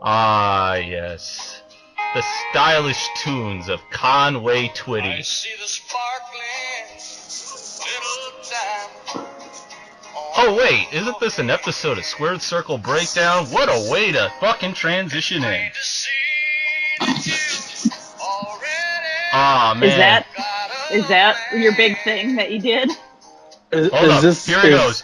Ah, yes. The stylish tunes of Conway Twitty. I see the sparkling little time. Oh wait, isn't this an episode of Squared Circle Breakdown? What a way to fucking transition in. Aw, man. Is that your big thing that you did? Hold up, here he goes.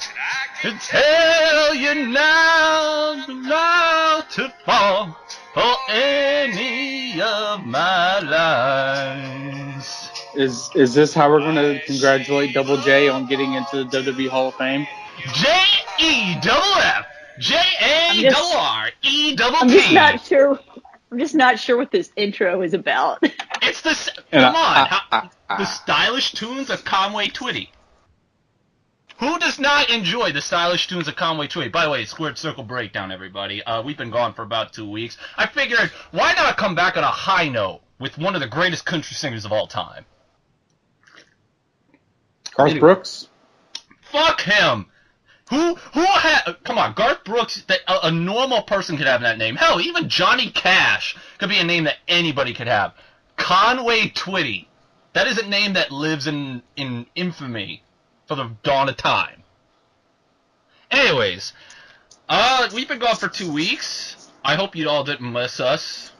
To tell you now, not to fall for any of my lies. Is this how we're going to congratulate Double J on getting into the WWE Hall of Fame? J-E-double-F, J-A-double-R-E-double-P. I'm just not sure what this intro is about. It's the... Come on. The stylish tunes of Conway Twitty. Who does not enjoy the stylish tunes of Conway Twitty? By the way, Squared Circle Breakdown, everybody. We've been gone for about 2 weeks. I figured, why not come back on a high note with one of the greatest country singers of all time? Garth Brooks? Fuck him! Come on, Garth Brooks, a normal person could have that name. Hell, even Johnny Cash could be a name that anybody could have. Conway Twitty. That is a name that lives in infamy for the dawn of time. Anyways, we've been gone for 2 weeks. I hope you all didn't miss us.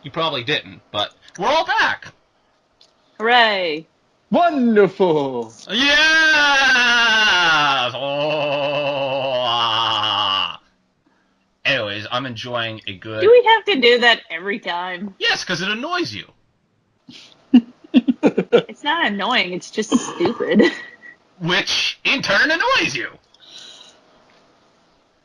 You probably didn't, but we're all back. Hooray! Wonderful! Yeah! Oh. Anyways, I'm enjoying a good... Do we have to do that every time? Yes, because it annoys you. It's not annoying, it's just stupid. Which, in turn, annoys you.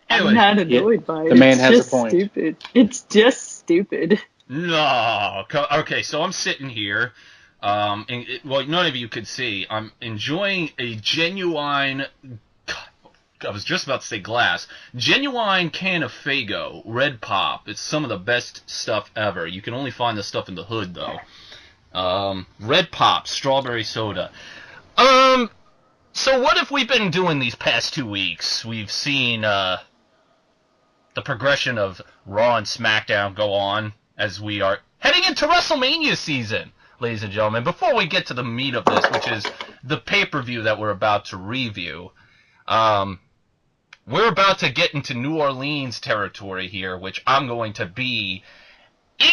Anyway, I'm not annoyed by it. The man has a point. Stupid. It's just stupid. No. Okay, so I'm sitting here. Well, none of you could see. I'm enjoying a genuine... I was just about to say glass. Genuine can of Faygo, Red Pop. It's some of the best stuff ever. You can only find the stuff in the hood, though. Red Pop, strawberry soda. So what have we been doing these past 2 weeks? We've seen, the progression of Raw and SmackDown go on as we are heading into WrestleMania season, ladies and gentlemen. Before we get to the meat of this, which is the pay-per-view that we're about to review, we're about to get into New Orleans territory here, which I'm going to be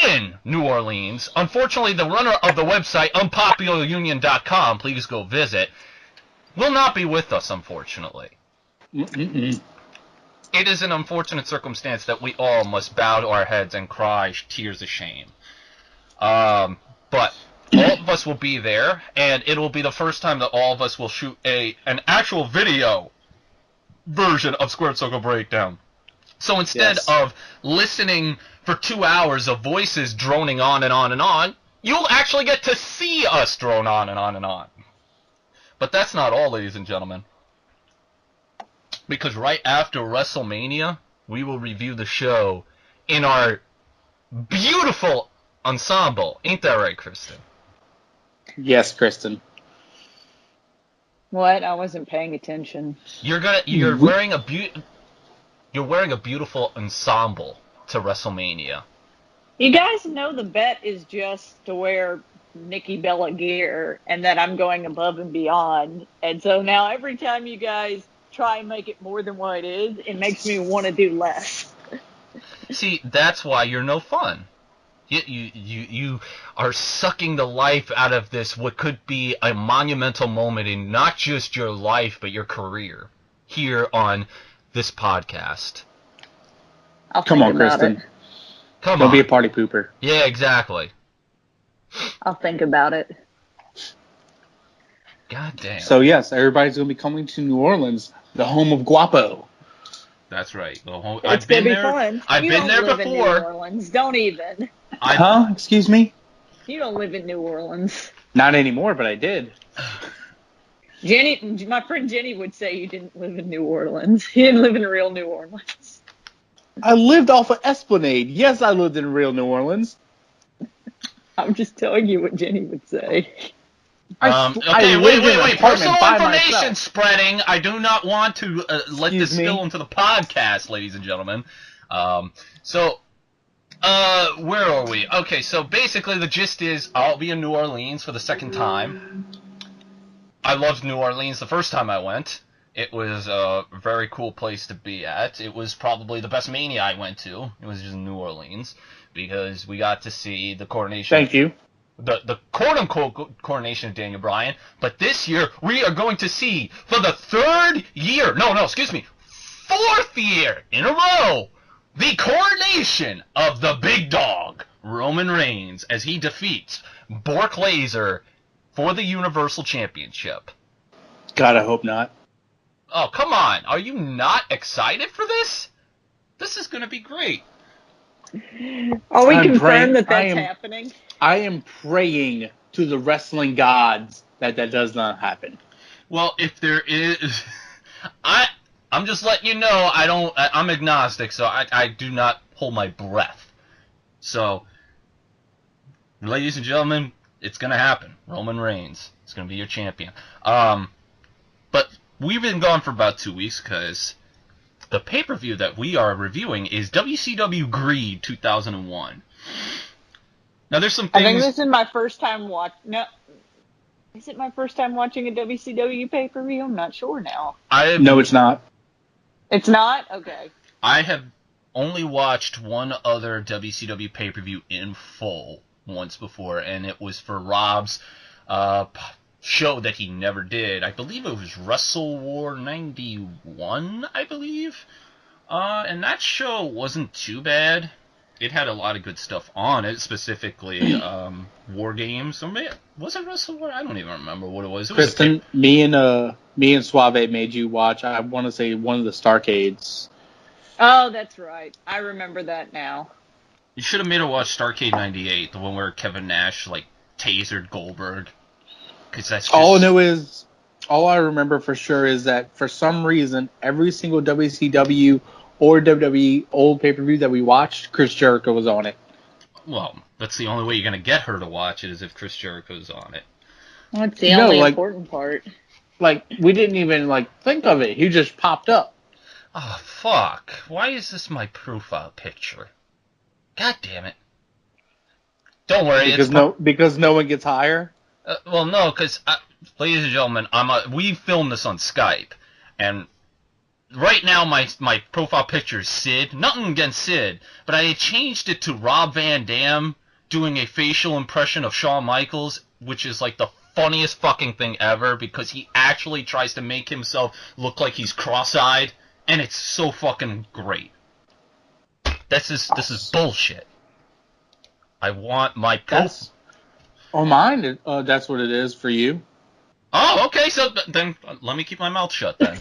in New Orleans. Unfortunately, the runner of the website, unpopularunion.com, please go visit, will not be with us, unfortunately. Mm-mm. It is an unfortunate circumstance that we all must bow to our heads and cry tears of shame. But all of us will be there, and it will be the first time that all of us will shoot an actual video version of Squared Circle Breakdown. So instead of listening for 2 hours of voices droning on and on and on, you'll actually get to see us drone on and on and on. But that's not all, ladies and gentlemen. Because right after WrestleMania, we will review the show in our beautiful ensemble. Ain't that right, Kristen? Yes, Kristen. What? I wasn't paying attention. You're wearing a beautiful ensemble to WrestleMania. You guys know the bet is just to wear Nikki Bella gear, and that I'm going above and beyond. And so now every time you guys try and make it more than what it is, it makes me want to do less. See, that's why you're no fun. You are sucking the life out of this, what could be a monumental moment in not just your life, but your career, here on this podcast. Come on, Kristen. Come on. Don't be a party pooper. Yeah, exactly. I'll think about it. God damn. So, yes, everybody's going to be coming to New Orleans, the home of Guapo. That's right. It's going to be fun. I've been there before. In New Orleans. Don't even. Huh? Excuse me? You don't live in New Orleans. Not anymore, but I did. Jenny, my friend Jenny would say you didn't live in New Orleans. You didn't live in real New Orleans. I lived off of Esplanade. Yes, I lived in real New Orleans. I'm just telling you what Jenny would say. Okay, wait. Personal information spreading. I do not want to let this spill into the podcast, ladies and gentlemen. Where are we? Okay, so basically the gist is I'll be in New Orleans for the second time. I loved New Orleans the first time I went. It was a very cool place to be at. It was probably the best Mania I went to. It was just New Orleans because we got to see the coronation. Thank you. The quote-unquote coronation of Daniel Bryan. But this year, we are going to see, for the fourth year in a row, the coronation of the big dog, Roman Reigns, as he defeats Brock Lesnar for the Universal Championship. God, I hope not. Oh, come on. Are you not excited for this? This is going to be great. Are we I'm confirmed praying- that I that's am- happening? I am praying to the wrestling gods that does not happen. Well, if there is... I'm just letting you know, I'm agnostic, so I do not hold my breath. So, ladies and gentlemen, it's going to happen. Roman Reigns is going to be your champion. But we've been gone for about 2 weeks because the pay-per-view that we are reviewing is WCW Greed 2001. Now, there's some things... I think this is my first time No. Is it my first time watching a WCW pay-per-view? I'm not sure now. No, it's not. It's not? Okay. I have only watched one other WCW pay-per-view in full once before, and it was for Rob's show that he never did. I believe it was Wrestle War 91, I believe. And that show wasn't too bad. It had a lot of good stuff on it, specifically War Games. Or was it Wrestle War? I don't even remember what it was. It was Kristen, me and Suave made you watch, I want to say, one of the Starcades. Oh, that's right. I remember that now. You should have made her watch Starcade 98, the one where Kevin Nash, tasered Goldberg. Because that's just... All I remember for sure is that for some reason, every single WCW or WWE old pay-per-view that we watched, Chris Jericho was on it. Well, that's the only way you're going to get her to watch it is if Chris Jericho's on it. That's the only important part. We didn't even, think of it. He just popped up. Oh, fuck. Why is this my profile picture? God damn it. Don't worry. Because no one gets higher? Well, no, because, ladies and gentlemen, we filmed this on Skype, and right now my profile picture is Sid. Nothing against Sid, but I changed it to Rob Van Dam doing a facial impression of Shawn Michaels, which is the funniest fucking thing ever, because he actually tries to make himself look like he's cross-eyed, and it's so fucking great. This is bullshit. I want my On mine, that's what it is for you. Oh, okay, so then let me keep my mouth shut then.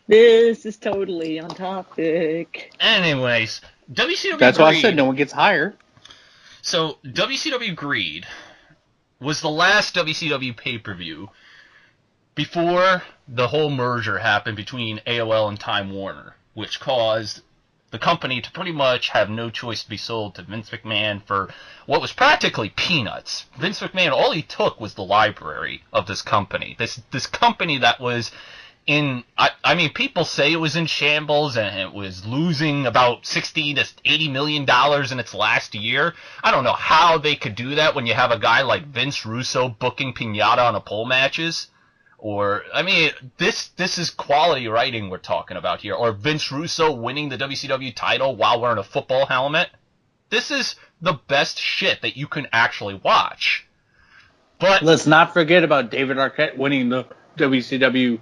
This is totally on topic. Anyways, WCW That's Greed, why I said no one gets higher. So, WCW Greed was the last WCW pay-per-view before the whole merger happened between AOL and Time Warner, which caused the company to pretty much have no choice to be sold to Vince McMahon for what was practically peanuts. Vince McMahon, all he took was the library of this company. This company that was in, I mean, people say it was in shambles and it was losing about $60 to $80 million in its last year. I don't know how they could do that when you have a guy like Vince Russo booking Pinata on a pole matches. Or, I mean, this is quality writing we're talking about here. Or Vince Russo winning the WCW title while wearing a football helmet. This is the best shit that you can actually watch. But let's not forget about David Arquette winning the WCW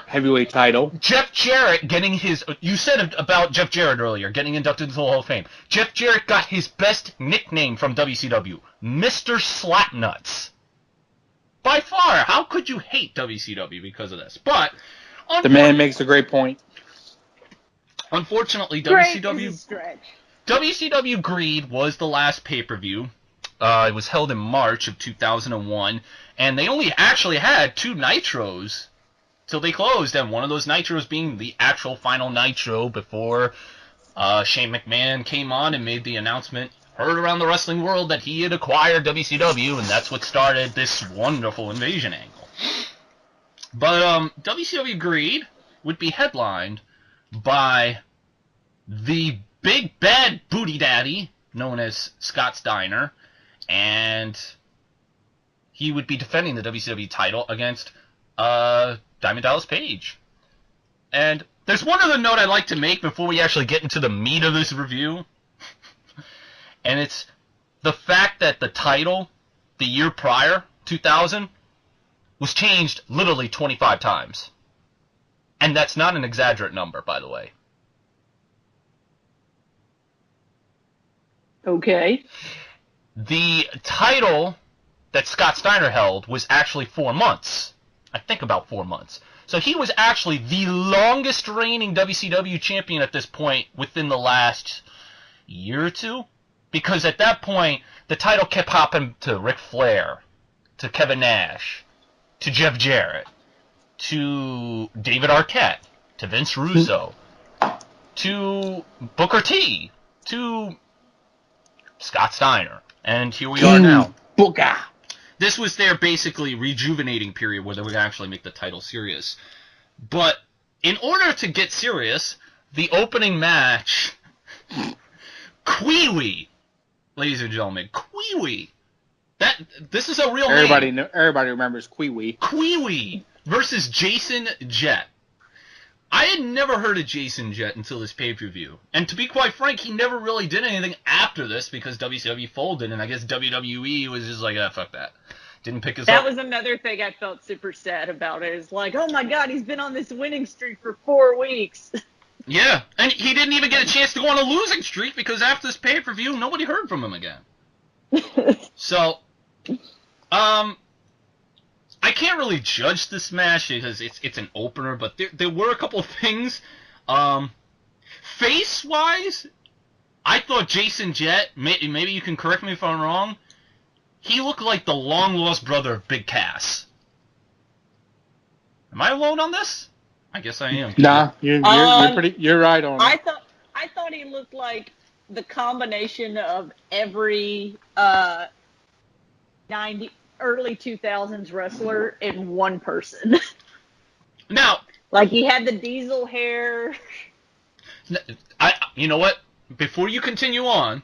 heavyweight title. Jeff Jarrett getting his... You said about Jeff Jarrett earlier, getting inducted into the Hall of Fame. Jeff Jarrett got his best nickname from WCW, Mr. Slapnuts. By far, how could you hate WCW because of this? But the man makes a great point. Unfortunately, WCW Greed was the last pay-per-view. It was held in March of 2001, and they only actually had 2 Nitros till they closed, and one of those Nitros being the actual final Nitro before Shane McMahon came on and made the announcement heard around the wrestling world that he had acquired WCW, and that's what started this wonderful invasion angle. But WCW Greed would be headlined by the Big Bad Booty Daddy, known as Scott Steiner, and he would be defending the WCW title against Diamond Dallas Page. And there's one other note I'd like to make before we actually get into the meat of this review, and it's the fact that the title, the year prior, 2000, was changed literally 25 times. And that's not an exaggerate number, by the way. Okay. The title that Scott Steiner held was actually 4 months. I think about 4 months. So he was actually the longest reigning WCW champion at this point within the last year or two. Because at that point, the title kept hopping to Ric Flair, to Kevin Nash, to Jeff Jarrett, to David Arquette, to Vince Russo, to Booker T, to Scott Steiner. And here we are now. Booker. This was their basically rejuvenating period where they would actually make the title serious. But in order to get serious, the opening match, Kwee-Wee, ladies and gentlemen, Kwee-Wee. This is a real name. Everybody remembers Kwee-Wee. Kwee-Wee versus Jason Jett. I had never heard of Jason Jett until this pay-per-view. And to be quite frank, he never really did anything after this because WCW folded, and I guess WWE was just like, fuck that. Didn't pick us up. That was another thing I felt super sad about. It was like, oh my god, he's been on this winning streak for 4 weeks. Yeah, and he didn't even get a chance to go on a losing streak because after this pay-per-view, nobody heard from him again. So, I can't really judge this match because it's an opener, but there were a couple of things. Face-wise, I thought Jason Jett, maybe you can correct me if I'm wrong, he looked like the long-lost brother of Big Cass. Am I alone on this? I guess I am. Nah, you're right on it. I thought he looked like the combination of every early 2000s wrestler in one person. Now, like he had the diesel hair. You know what? Before you continue on,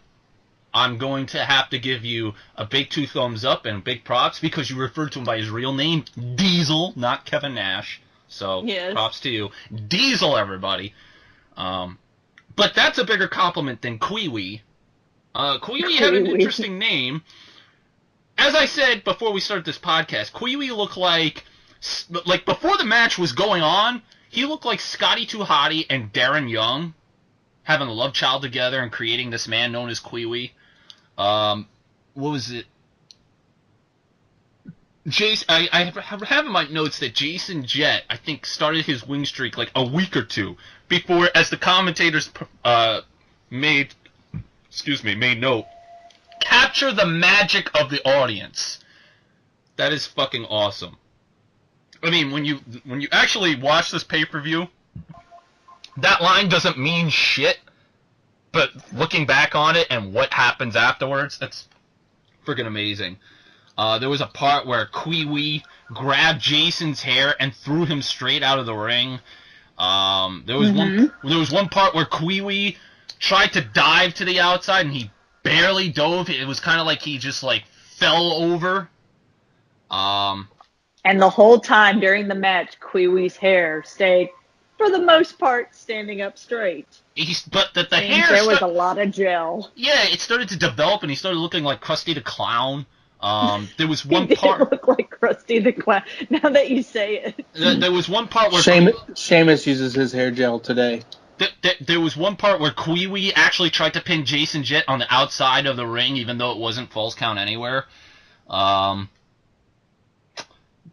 I'm going to have to give you a big 2 thumbs up and big props because you referred to him by his real name, Diesel, not Kevin Nash. So, yes. Props to you. Diesel, everybody. But that's a bigger compliment than Kwee-Wee. Kwee-Wee had an interesting name. As I said before we started this podcast, Kwee-Wee looked like before the match was going on, he looked like Scotty 2 Hotty and Darren Young having a love child together and creating this man known as Kwee-Wee. What was it? I have in my notes that Jason Jett, I think, started his win streak like a week or two before, as the commentators made note, capture the magic of the audience. That is fucking awesome. I mean, when you actually watch this pay-per-view, that line doesn't mean shit, but looking back on it and what happens afterwards, that's freaking amazing. There was a part where Kwee-Wee grabbed Jason's hair and threw him straight out of the ring. There was one part where Kwee-Wee tried to dive to the outside and he barely dove. It was kind of like he just fell over. And the whole time during the match, Kwee-Wee's hair stayed, for the most part, standing up straight. But the hair... There was a lot of gel. Yeah, it started to develop and he started looking like Krusty the Clown. There was one he part... did look like Krusty the Clown, now that you say it. There was one part where... Sheamus uses his hair gel today. There was one part where Kwee-Wee actually tried to pin Jason Jett on the outside of the ring, even though it wasn't false count anywhere.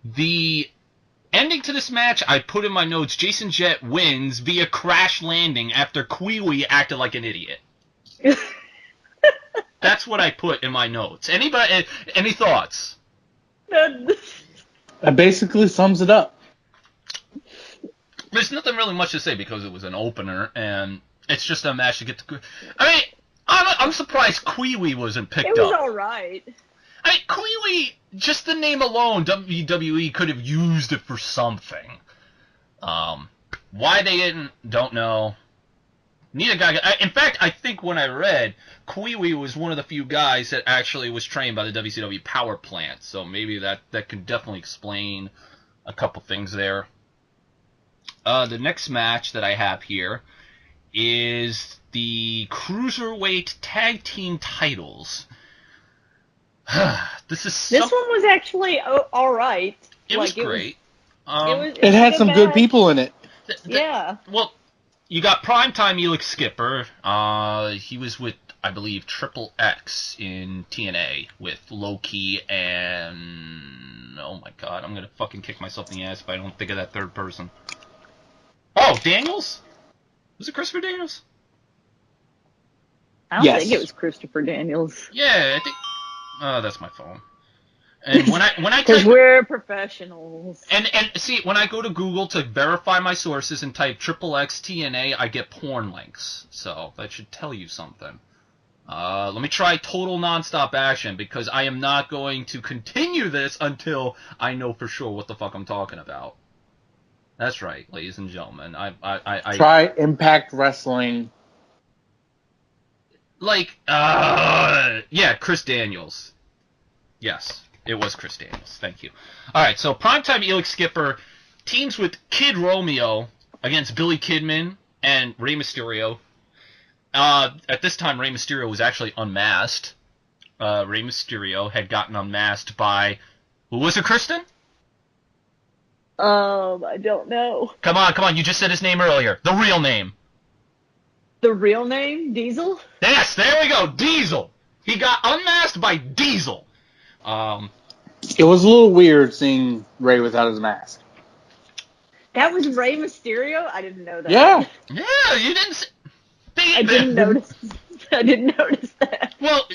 The ending to this match, I put in my notes, Jason Jett wins via crash landing after Kwee-Wee acted like an idiot. That's what I put in my notes. Any thoughts? That basically sums it up. There's nothing really much to say because it was an opener, and it's just a match to get to... I mean, I'm surprised Kwee-Wee wasn't picked up. It was alright. I mean, Kwee-Wee, just the name alone, WWE could have used it for something. Why they didn't, don't know. Neither guy. In fact, I think when I read, Kiwi was one of the few guys that actually was trained by the WCW power plant. So maybe that could definitely explain a couple things there. The next match that I have here is the Cruiserweight Tag Team titles. This one was actually all right. It was great. It had some good people in it. Yeah. Well, you got Primetime Elix Skipper. He was with, I believe, Triple X in TNA with Loki and... Oh my god, I'm gonna fucking kick myself in the ass if I don't think of that third person. Oh, Daniels? Was it Christopher Daniels? I don't think it was Christopher Daniels. Yeah, I think... Oh, that's my phone. And when I because we're professionals. And see, when I go to Google to verify my sources and type XXX TNA, I get porn links. So that should tell you something. Let me try Total Nonstop Action, because I am not going to continue this until I know for sure what the fuck I'm talking about. That's right, ladies and gentlemen. I try Impact Wrestling. Yeah, Chris Daniels. Yes, it was Chris Daniels. Thank you. All right, so Primetime Elix Skipper teams with Kid Romeo against Billy Kidman and Rey Mysterio. At this time, Rey Mysterio was actually unmasked. Rey Mysterio had gotten unmasked by... Who was it, Kristen? I don't know. Come on, you just said his name earlier. The real name. The real name? Diesel? Yes, there we go, Diesel. He got unmasked by Diesel. It was a little weird seeing Rey without his mask. That was Rey Mysterio? I didn't know that. Yeah. Yeah, you didn't see... I didn't notice. I didn't notice that. Well,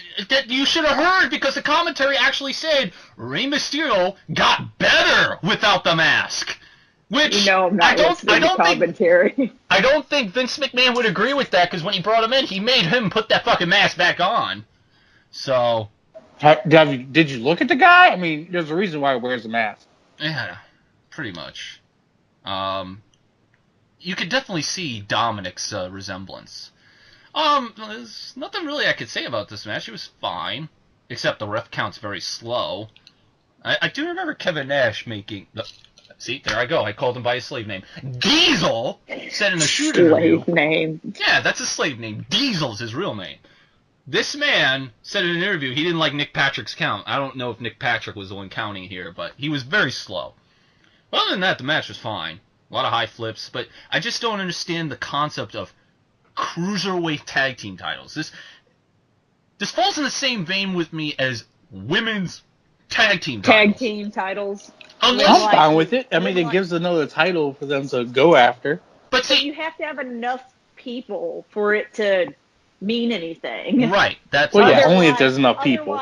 you should have heard, because the commentary actually said Rey Mysterio got better without the mask. Which I'm not listening to commentary. I don't think Vince McMahon would agree with that, because when he brought him in, he made him put that fucking mask back on. So... Did you look at the guy? I mean, there's a reason why he wears a mask. Yeah, pretty much. You could definitely see Dominic's resemblance. There's nothing really I could say about this match. It was fine, except the ref count's very slow. I do remember Kevin Nash making the... See, there I go. I called him by his slave name. Diesel said in the shoot interview... Slave name. Yeah, that's his slave name. Diesel's his real name. This man said in an interview he didn't like Nick Patrick's count. I don't know if Nick Patrick was the one counting here, but he was very slow. But other than that, the match was fine. A lot of high flips, but I just don't understand the concept of Cruiserweight Tag Team titles. This falls in the same vein with me as women's Tag Team titles. Tag Team titles. I'm fine with it. I mean, it gives another title for them to go after. But see, you have to have enough people for it to mean anything. Right. That's only if there's enough people.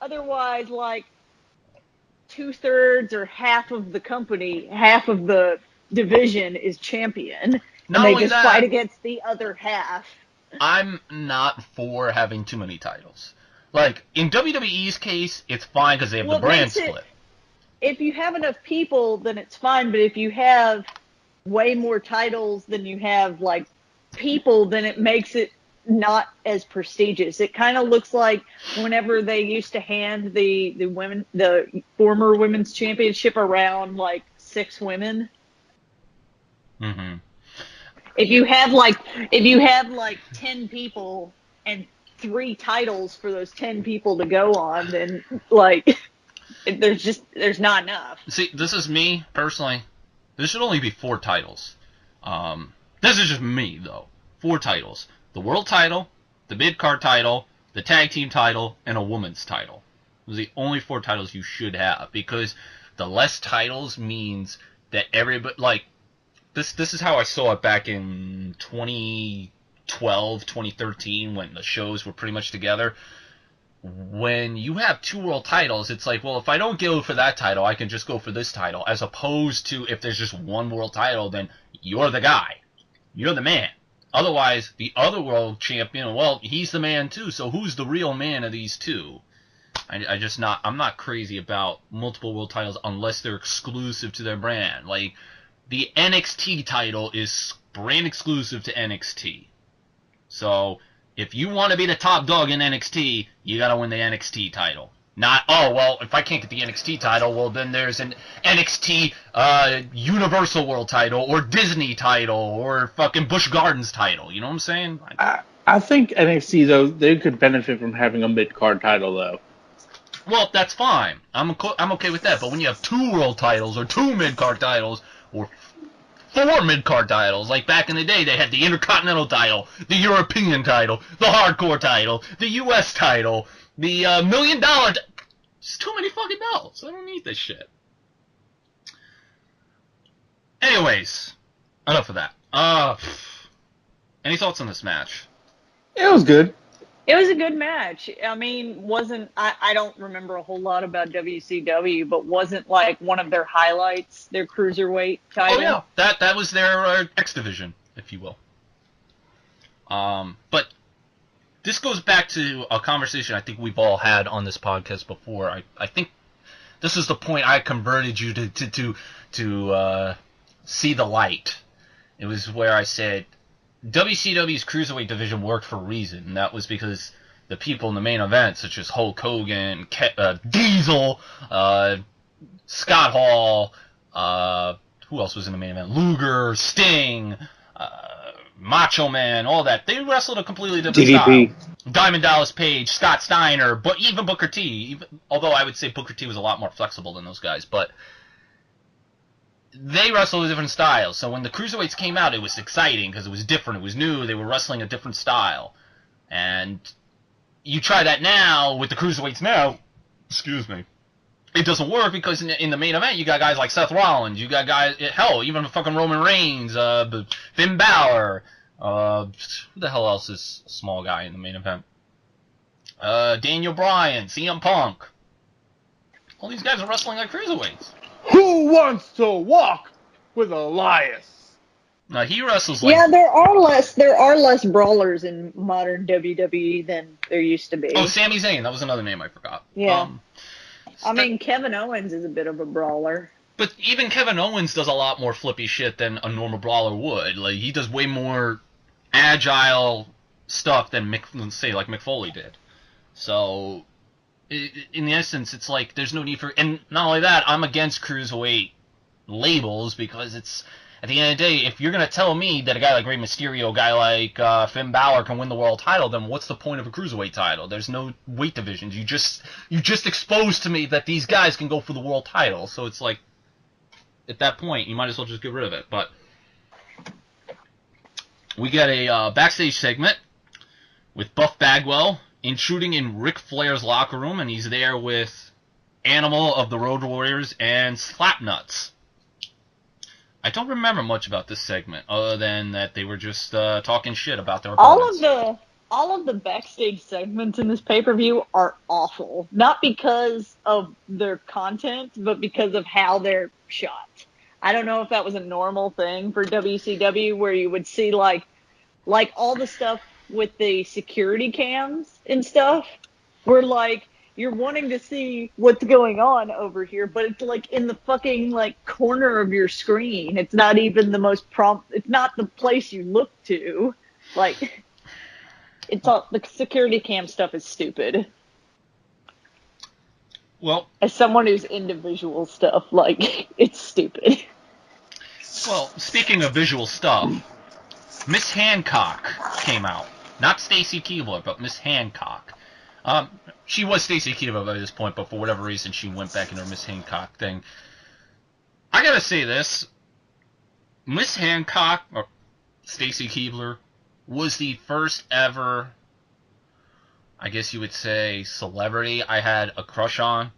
Otherwise, like 2/3 or half of the company, half of the division is champion, and they just fight against the other half. I'm not for having too many titles. Like, in WWE's case, it's fine because they have the brand split. If you have enough people, then it's fine, but if you have way more titles than you have, like, people, then it makes it not as prestigious. It kind of looks like whenever they used to hand the former women's championship around, like, 6 women. Mm-hmm. If you have like 10 people and 3 titles for those 10 people to go on, then like there's not enough. See, this is me personally. There should only be 4 titles. This is just me though. 4 titles: the world title, the mid-card title, the tag team title, and a woman's title. Those are the only 4 titles you should have, because the less titles means that everybody, like, this is how I saw it back in 2012, 2013, when the shows were pretty much together. When you have 2 world titles, it's like, well, if I don't go for that title, I can just go for this title, as opposed to if there's just 1 world title, then you're the guy. You're the man. Otherwise, the other world champion, well, he's the man too, so who's the real man of these 2? I'm not crazy about multiple world titles unless they're exclusive to their brand. Like, the NXT title is brand exclusive to NXT. So if you want to be the top dog in NXT, you got to win the NXT title. Not, oh, well, if I can't get the NXT title, well, then there's an NXT Universal World title, or Disney title, or fucking Busch Gardens title. You know what I'm saying? I think NXT, though, they could benefit from having a mid-card title, though. Well, that's fine. I'm okay with that. But when you have 2 world titles, or 2 mid-card titles, or 4 mid-card titles, like back in the day, they had the Intercontinental title, the European title, the Hardcore title, the US title, the $1 million... It's too many fucking belts. I don't need this shit. Anyways, enough of that. Any thoughts on this match? It was good. It was a good match. I mean, I don't remember a whole lot about WCW, but wasn't like one of their highlights, their cruiserweight title? Oh yeah, that was their X division, if you will. But this goes back to a conversation I think we've all had on this podcast before. I think this is the point I converted you to see the light. It was where I said WCW's Cruiserweight division worked for a reason, and that was because the people in the main event, such as Hulk Hogan, Diesel, Scott Hall, who else was in the main event? Luger, Sting, Macho Man, all that. They wrestled a completely different DDP. style. Diamond Dallas Page, Scott Steiner, but even Booker T. Although I would say Booker T was a lot more flexible than those guys, but they wrestled a different style. So when the Cruiserweights came out, it was exciting because it was different, it was new, they were wrestling a different style. And you try that now with the Cruiserweights now, excuse me, it doesn't work because in the main event you got guys like Seth Rollins, you got guys, hell, even fucking Roman Reigns, Finn Balor, who the hell else is a small guy in the main event? Daniel Bryan, CM Punk. All these guys are wrestling like Cruiserweights. Who wants to walk with Elias? Now he wrestles like... Yeah, there are less brawlers in modern WWE than there used to be. Oh, Sami Zayn, that was another name I forgot. Yeah. I mean, Kevin Owens is a bit of a brawler. But even Kevin Owens does a lot more flippy shit than a normal brawler would. Like, he does way more agile stuff than Mick Foley did. So, in the essence, it's like there's no need for... And not only that, I'm against Cruiserweight labels because it's... At the end of the day, if you're going to tell me that a guy like Rey Mysterio, a guy like Finn Balor can win the world title, then what's the point of a Cruiserweight title? There's no weight divisions. You just exposed to me that these guys can go for the world title. So it's like, at that point, you might as well just get rid of it. But we get a backstage segment with Buff Bagwell intruding in Ric Flair's locker room, and he's there with Animal of the Road Warriors and Slapnuts. I don't remember much about this segment, other than that they were just talking shit about their opponents. All of the backstage segments in this pay-per-view are awful. Not because of their content, but because of how they're shot. I don't know if that was a normal thing for WCW, where you would see like all the stuff with the security cams and stuff, where like you're wanting to see what's going on over here, but it's like in the fucking like corner of your screen. It's not even the most it's not the place you look to. Like, it's all, the security cam stuff is stupid. Well, as someone who's into visual stuff, like, it's stupid. Well, speaking of visual stuff, Miss Hancock came out. Not Stacy Keibler, but Miss Hancock. She was Stacy Keibler by this point, but for whatever reason, she went back into her Miss Hancock thing. I gotta say this. Miss Hancock, or Stacy Keibler, was the first ever, I guess you would say, celebrity I had a crush on.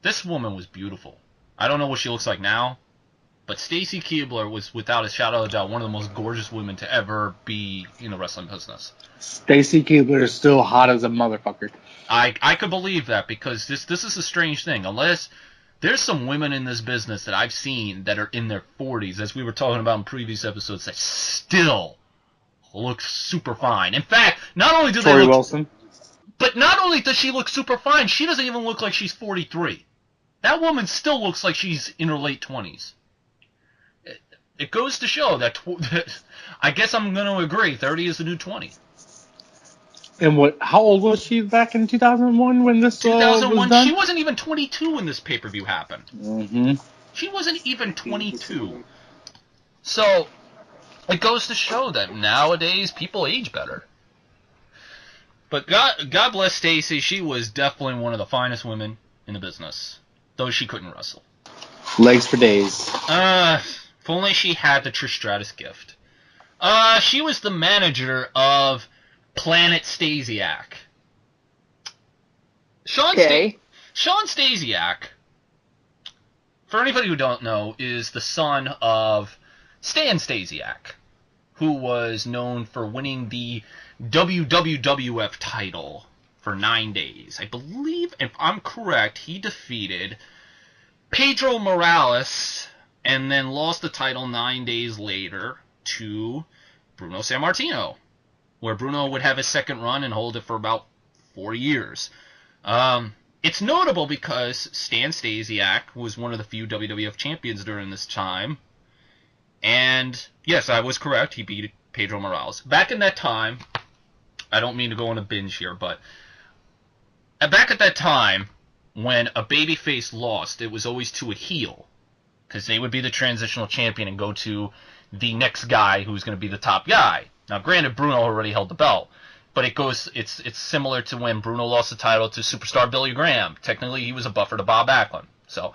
This woman was beautiful. I don't know what she looks like now, but Stacy Keibler was, without a shadow of a doubt, one of the most gorgeous women to ever be in the wrestling business. Stacy Keibler is still hot as a motherfucker. I could believe that, because this is a strange thing. Unless there's some women in this business that I've seen that are in their 40s, as we were talking about in previous episodes, that still look super fine. In fact, not only do they look... Wilson. But not only does she look super fine, she doesn't even look like she's 43. That woman still looks like she's in her late 20s. it goes to show that, I guess I'm going to agree, 30 is the new 20. And how old was she back in 2001 when this was 2001, done? she wasn't even 22 when this pay-per-view happened. Mm-hmm. She wasn't even 22. So, it goes to show that nowadays people age better. But God bless Stacy, she was definitely one of the finest women in the business, though she couldn't wrestle. Legs for days. If only she had the Trish Stratus gift. She was the manager of Planet Stasiak. Sean Stasiak, for anybody who don't know, is the son of Stan Stasiak, who was known for winning the WWF title for 9 days. I believe, if I'm correct, he defeated Pedro Morales and then lost the title 9 days later to Bruno Sammartino, where Bruno would have his second run and hold it for about 4 years. It's notable because Stan Stasiak was one of the few WWF champions during this time. And, yes, I was correct. He beat Pedro Morales. Back in that time, I don't mean to go on a binge here, but back at that time, when a babyface lost, it was always to a heel, because they would be the transitional champion and go to the next guy who's going to be the top guy. Now, granted, Bruno already held the belt, but it's similar to when Bruno lost the title to superstar Billy Graham. Technically, he was a buffer to Bob Backlund. So,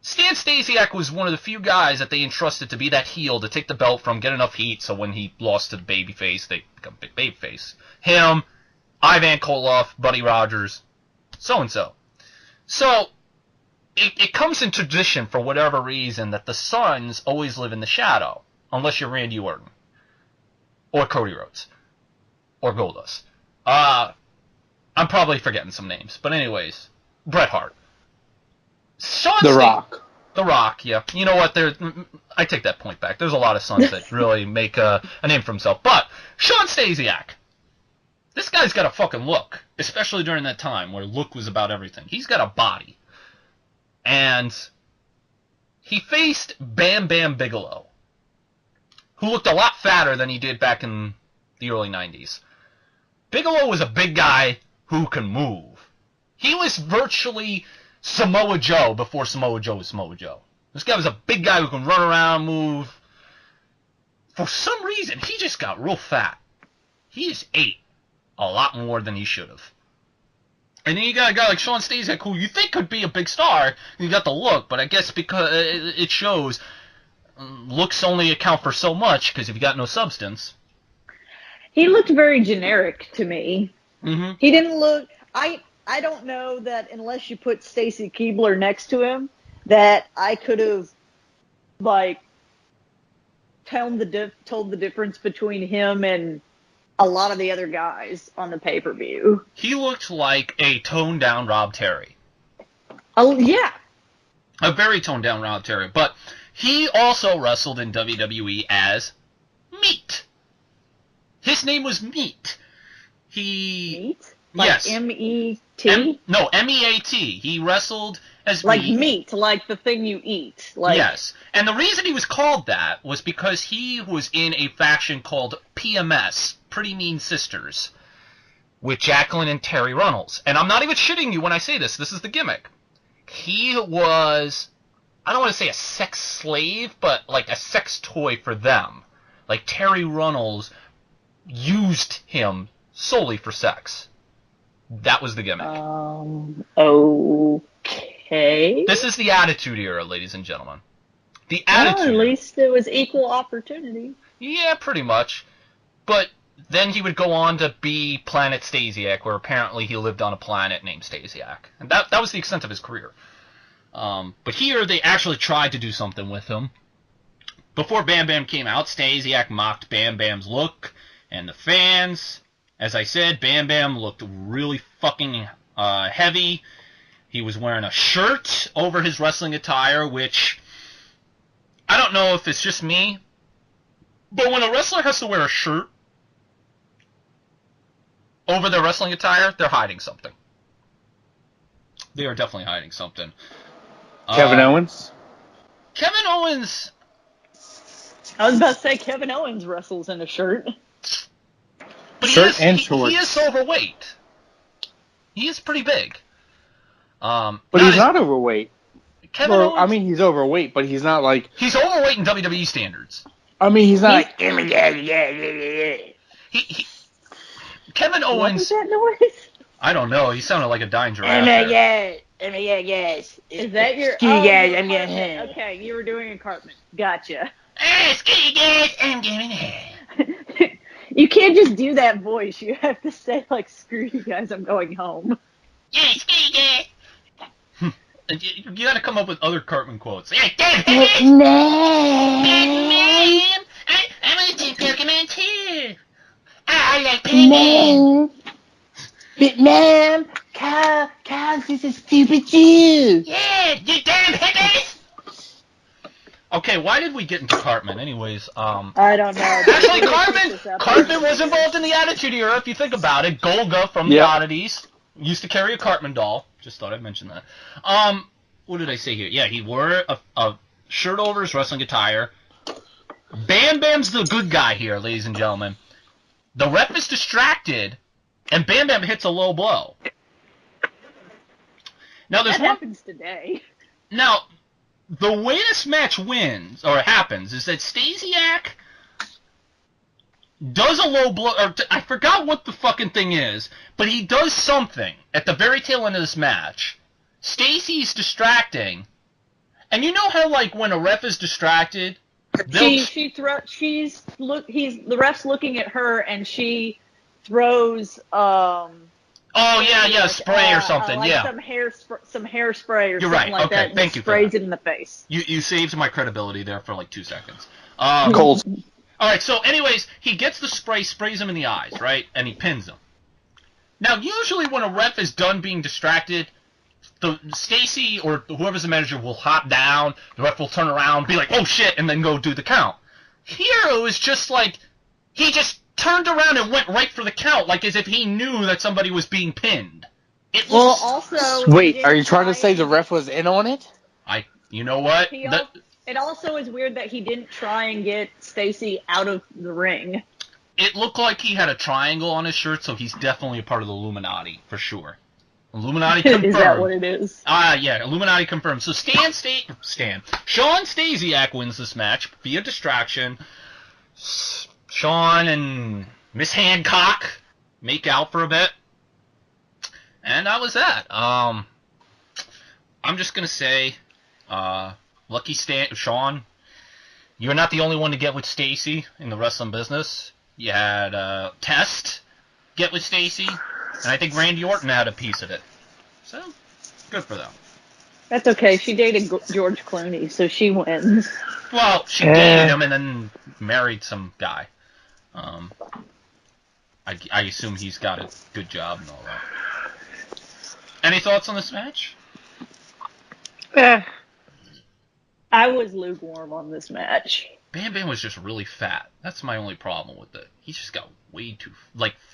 Stan Stasiak was one of the few guys that they entrusted to be that heel, to take the belt from, get enough heat, so when he lost to the babyface, they become big babyface. Him, Ivan Koloff, Buddy Rogers, so-and-so. So, it comes in tradition, for whatever reason, that the sons always live in the shadow, unless you're Randy Orton, or Cody Rhodes, or Goldust. I'm probably forgetting some names, but anyways, Bret Hart. The Rock. The Rock, yeah. You know what? I take that point back. There's a lot of sons that really make a name for himself. But Sean Stasiak, this guy's got a fucking look, especially during that time where look was about everything. He's got a body. And he faced Bam Bam Bigelow, who looked a lot fatter than he did back in the early 90s. Bigelow was a big guy who can move. He was virtually Samoa Joe before Samoa Joe was Samoa Joe. This guy was a big guy who can run around, move. For some reason, he just got real fat. He just ate a lot more than he should have. And then you got a guy like Sean Stasiak, who you think could be a big star. You got the look, but I guess because it shows looks only account for so much, because if you got no substance. He looked very generic to me. Mm-hmm. He didn't look... I don't know that unless you put Stacy Keibler next to him, that I could have, told the difference between him and a lot of the other guys on the pay-per-view. He looked like a toned-down Rob Terry. Oh, yeah. A very toned-down Rob Terry. But he also wrestled in WWE as Meat. His name was Meat. Meat? Yes. M-E-T? No, M-E-A-T. He wrestled as like Meat. Meat, like the thing you eat. Yes. And the reason he was called that was because he was in a faction called PMS, Pretty Mean Sisters, with Jacqueline and Terry Runnels. And I'm not even shitting you when I say this. This is the gimmick. He was, I don't want to say a sex slave, but like a sex toy for them. Like Terry Runnels used him solely for sex. That was the gimmick. Okay. This is the Attitude Era, ladies and gentlemen. The Attitude Well, at least it was equal opportunity. Yeah, pretty much. But then he would go on to be Planet Stasiak, where apparently he lived on a planet named Stasiak. And that was the extent of his career. But here they actually tried to do something with him. Before Bam Bam came out, Stasiak mocked Bam Bam's look, and the fans... As I said, Bam Bam looked really fucking heavy. He was wearing a shirt over his wrestling attire, which I don't know if it's just me, but when a wrestler has to wear a shirt over their wrestling attire, they're hiding something. They are definitely hiding something. Kevin Owens? Kevin Owens, I was about to say Kevin Owens wrestles in a shirt. But Shirt and shorts. He is overweight. He is pretty big. But he's not overweight. Kevin Owens, I mean, he's overweight, but he's not like... He's overweight in WWE standards. I mean, he's not like... Kevin Owens... What was that noise? I don't know. He sounded like a dying giraffe there. Yes. Is that your... Okay, you were doing a Cartman. Gotcha. Excuse guys, I'm giving it. You can't just do that voice. You have to say, like, screw you guys, I'm going home. Yeah, excuse guys. You gotta come up with other Cartman quotes. Yeah, Ma'am. I want to Pokemon too. I like Pokemon. But ma'am, cows is a stupid Jew. Yeah, you damn hippies. Okay, why did we get into Cartman? Anyways, I don't know. Actually, Cartman was involved in the Attitude Era, if you think about it. Golga from the Oddities used to carry a Cartman doll. Just thought I'd mention that. What did I say here? Yeah, he wore a shirt over his wrestling attire. Bam Bam's the good guy here, ladies and gentlemen. The ref is distracted, and Bam Bam hits a low blow. Now, that happens today. Now, the way this match wins, or happens, is that Stasiak does a low blow, or I forgot what the fucking thing is, but he does something at the very tail end of this match. Stacy's distracting, and you know how, like, when a ref is distracted, the ref's looking at her, and she throws, spray or something, like some hairspray or You're something right. like Okay, that, and thank you for sprays that. it in the face. You saved my credibility there for like 2 seconds. Cold. Alright, so anyways, he gets the spray, sprays him in the eyes, right? And he pins him. Now, usually when a ref is done being distracted, Stacy or whoever's the manager will hop down, the ref will turn around, be like, oh shit, and then go do the count. Here it was just like, he just turned around and went right for the count, like as if he knew that somebody was being pinned. Wait, are you trying to say the ref was in on it? You know what? It also is weird that he didn't try and get Stacy out of the ring. It looked like he had a triangle on his shirt, so he's definitely a part of the Illuminati, for sure. Illuminati confirmed. Is that what it is? Yeah, Illuminati confirmed. So Sean Stasiak wins this match via distraction. Sean and Miss Hancock make out for a bit. And that was that. I'm just going to say, lucky Sean, you're not the only one to get with Stacy in the wrestling business. You had Test get with Stacy, and I think Randy Orton had a piece of it. So, good for them. That's okay. She dated George Clooney, so she wins. Well, she dated him and then married some guy. I assume he's got a good job and all that. Any thoughts on this match? I was lukewarm on this match. Bam Bam was just really fat. That's my only problem with it. He just got way too...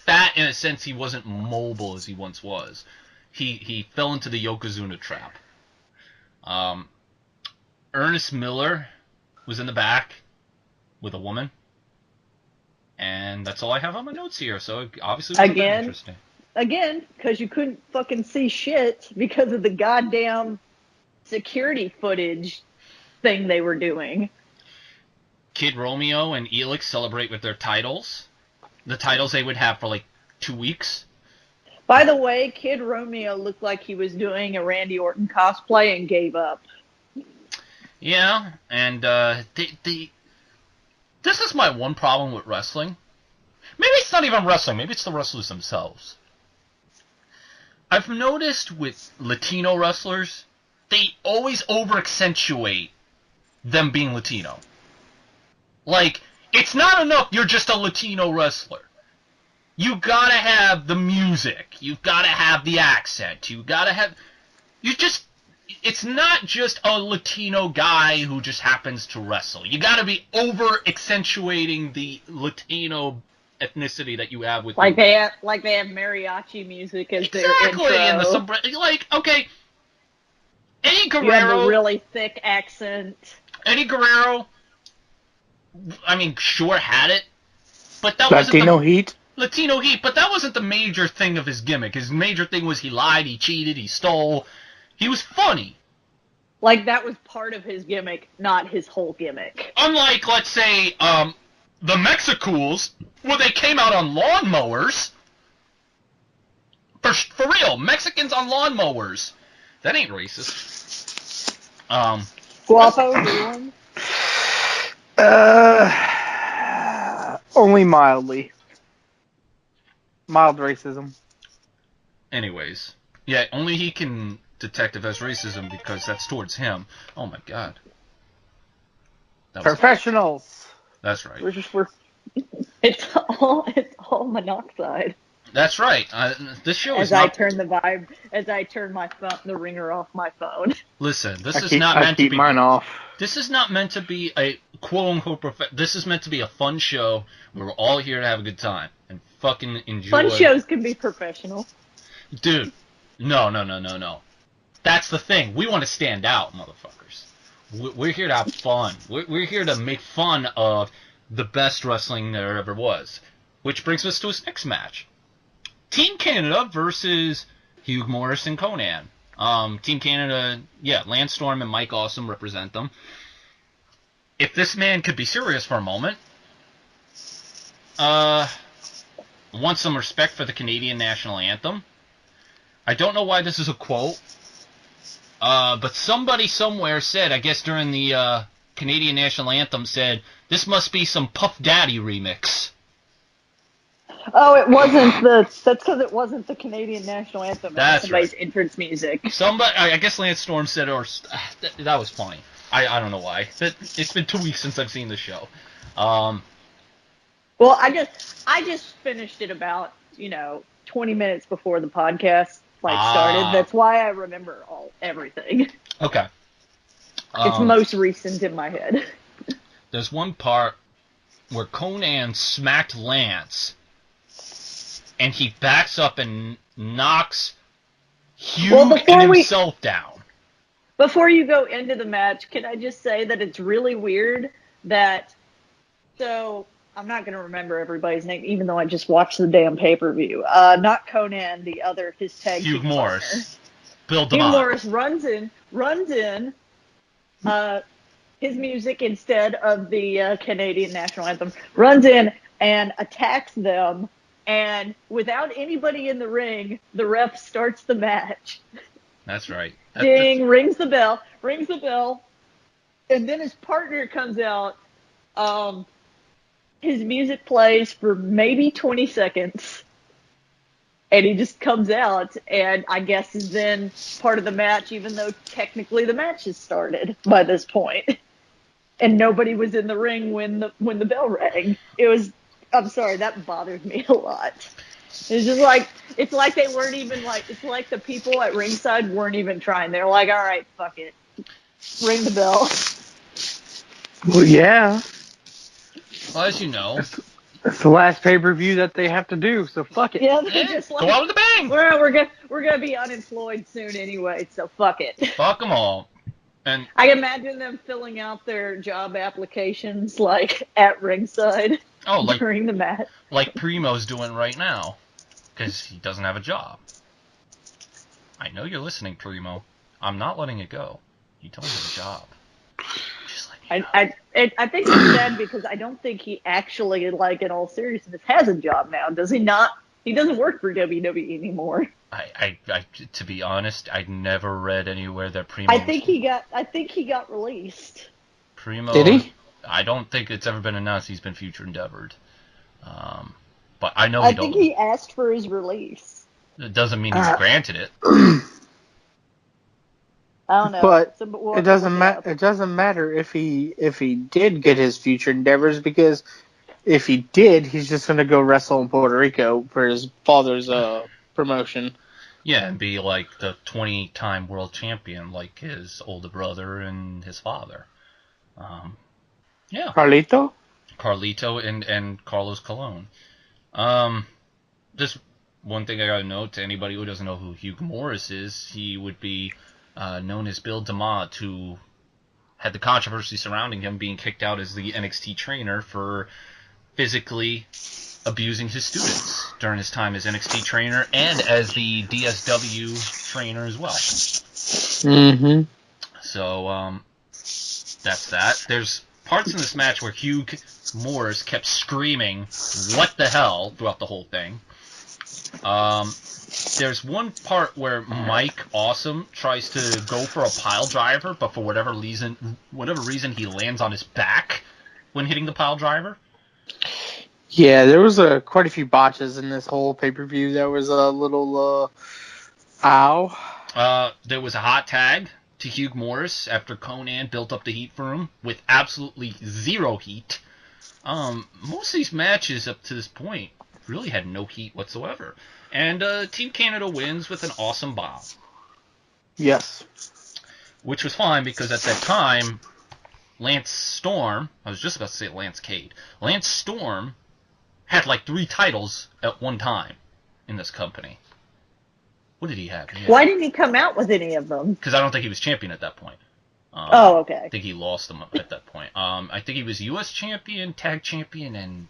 fat in a sense he wasn't mobile as he once was. He fell into the Yokozuna trap. Ernest Miller was in the back with a woman. And that's all I have on my notes here, so it obviously was interesting. Again, because you couldn't fucking see shit because of the goddamn security footage thing they were doing. Kid Romeo and Elix celebrate with their titles. The titles they would have for 2 weeks. By the way, Kid Romeo looked like he was doing a Randy Orton cosplay and gave up. Yeah, and this is my one problem with wrestling. Maybe it's not even wrestling. Maybe it's the wrestlers themselves. I've noticed with Latino wrestlers, they always over-accentuate them being Latino. It's not enough you're just a Latino wrestler. You gotta have the music. You've gotta have the accent. You gotta have... It's not just a Latino guy who just happens to wrestle. You gotta be over-accentuating the Latino ethnicity that you have with they have mariachi music as their intro. And okay, Eddie Guerrero... You have a really thick accent. Eddie Guerrero sure had it, but that wasn't Latino Heat. Latino Heat, but that wasn't the major thing of his gimmick. His major thing was he lied, he cheated, he stole. He was funny. Like, that was part of his gimmick, not his whole gimmick. Unlike, let's say, the Mexicools, where they came out on lawnmowers. For real, Mexicans on lawnmowers. That ain't racist. Guapo, doing? Only mildly. Mild racism. Anyways. Yeah, only he can detect if that's racism because that's towards him. Oh my god. Professionals. That's right. It's all monoxide. That's right. This show is I turn the ringer off my phone. Listen, this is not meant to be mine off. This is not meant to be a quote-unquote this is meant to be a fun show where we're all here to have a good time and fucking enjoy. Fun shows can be professional. Dude, no. That's the thing. We want to stand out, motherfuckers. We're here to have fun. We're here to make fun of the best wrestling there ever was. Which brings us to his next match. Team Canada versus Hugh Morris and Conan. Team Canada, Lance Storm and Mike Awesome represent them. If this man could be serious for a moment, want some respect for the Canadian national anthem. I don't know why this is a quote, but somebody somewhere said, I guess during the Canadian national anthem, said, this must be some Puff Daddy remix. Oh, it wasn't that's because it wasn't the Canadian national anthem. That's somebody's right. Entrance music. Somebody, I guess Lance Storm said, that was funny. I don't know why. It's been 2 weeks since I've seen the show. Well, I just finished it about 20 minutes before the podcast started. That's why I remember everything. Okay. It's most recent in my head. There's one part where Conan smacked Lance, and he backs up and knocks Hugh and himself down. Before you go into the match, can I just say that it's really weird that... So, I'm not going to remember everybody's name, even though I just watched the damn pay-per-view. Not Conan, the other, his tag team partner. Hugh Morris. Bill DeMott. Hugh Morris runs in his music instead of the Canadian national anthem, runs in and attacks them, and without anybody in the ring, the ref starts the match. That's right. Ding, rings the bell, and then his partner comes out. His music plays for maybe 20 seconds, and he just comes out, and I guess is then part of the match, even though technically the match has started by this point. And nobody was in the ring when the bell rang. I'm sorry, that bothered me a lot. It's just it's like they weren't even it's like the people at ringside weren't even trying. They're like, all right, fuck it. Ring the bell. Well, yeah. Well, as you know. It's the last pay-per-view that they have to do, so fuck it. Yeah, they're just go out with a bang! We're gonna be unemployed soon anyway, so fuck it. Fuck them all. And I can imagine them filling out their job applications at ringside during the match. Like Primo's doing right now, because he doesn't have a job. I know you're listening, Primo. I'm not letting it go. You don't have a job. Just let me know. I think it's sad because I don't think he actually, in all seriousness, has a job now. Does he not? He doesn't work for WWE anymore. I to be honest, I never read anywhere that Primo. I think he got released. Primo. Did he? I don't think it's ever been announced he's been future endeavored. But I know I think he asked for his release. It doesn't mean he's granted it. I don't know. But it doesn't matter. It doesn't matter if he did get his future endeavors, because if he did, he's just going to go wrestle in Puerto Rico for his father's promotion. Yeah, and be like the 20-time world champion, like his older brother and his father. Yeah. Carlito and Carlos Colon. Just one thing I gotta note to anybody who doesn't know who Hugh Morris is, he would be known as Bill DeMott, who had the controversy surrounding him being kicked out as the NXT trainer for physically abusing his students during his time as NXT trainer and as the DSW trainer as well. Mm-hmm. So, that's that. There's parts in this match where Hugh Morris kept screaming, "What the hell?" throughout the whole thing. There's one part where Mike Awesome tries to go for a pile driver, but for whatever reason he lands on his back when hitting the pile driver. Yeah, there was quite a few botches in this whole pay-per-view. There was a little, ow. There was a hot tag to Hugh Morris after Conan built up the heat for him with absolutely zero heat. Most of these matches up to this point really had no heat whatsoever. And Team Canada wins with an awesome bomb. Yes. Which was fine because at that time, Lance Storm, I was just about to say Lance Cade, Lance Storm had like 3 titles at one time in this company. What did he have? Why didn't he come out with any of them? Because I don't think he was champion at that point. Okay. I think he lost them at that point. I think he was U.S. champion, tag champion, and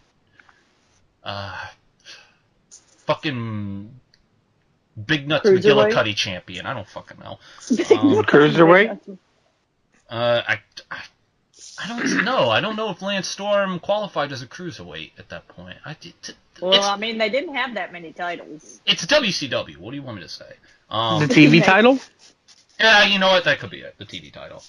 fucking Big Nuts McGillicuddy champion. I don't fucking know. Cruiserweight? I don't know. I don't know if Lance Storm qualified as a cruiserweight at that point. Well, I mean, they didn't have that many titles. It's WCW. What do you want me to say? The TV title? Yeah, you know what? That could be it. The TV title.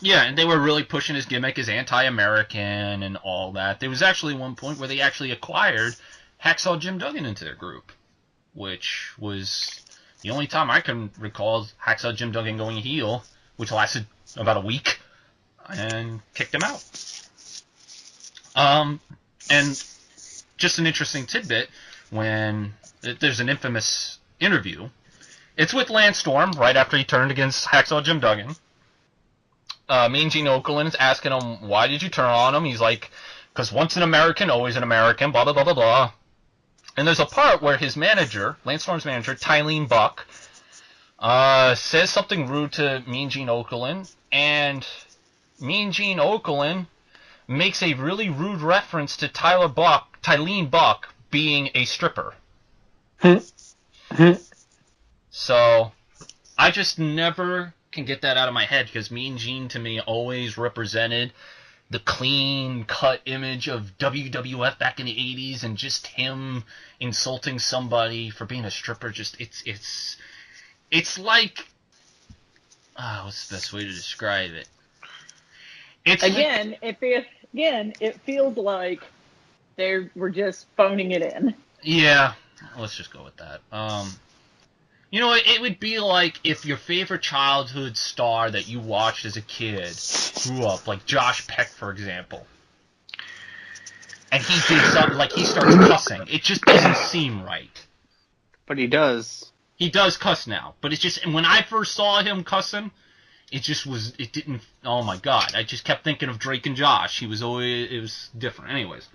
Yeah, and they were really pushing his gimmick as anti-American and all that. There was actually one point where they actually acquired Hacksaw Jim Duggan into their group, which was the only time I can recall Hacksaw Jim Duggan going heel, which lasted about a week, and kicked him out. And just an interesting tidbit, when there's an infamous interview, it's with Lance Storm right after he turned against Hacksaw Jim Duggan. Mean Gene Okerlund is asking him, why did you turn on him? He's like, because once an American, always an American, blah, blah, blah, blah, blah. And there's a part where his manager, Lance Storm's manager, Tylene Buck, says something rude to Mean Gene Okerlund, and Mean Gene Okerlund makes a really rude reference to Tylene Buck being a stripper. So, I just never can get that out of my head, because Mean Gene to me always represented the clean-cut image of WWF back in the 80s, and just him insulting somebody for being a stripper, just, it's like, what's the best way to describe it? It feels like they were just phoning it in. Yeah, let's just go with that. You know, it would be like if your favorite childhood star that you watched as a kid grew up, like Josh Peck, for example. And he did something, like he starts cussing. It just doesn't seem right. But he does. He does cuss now. But it's just, and when I first saw him cussing, oh my god. I just kept thinking of Drake and Josh. It was different. Anyways.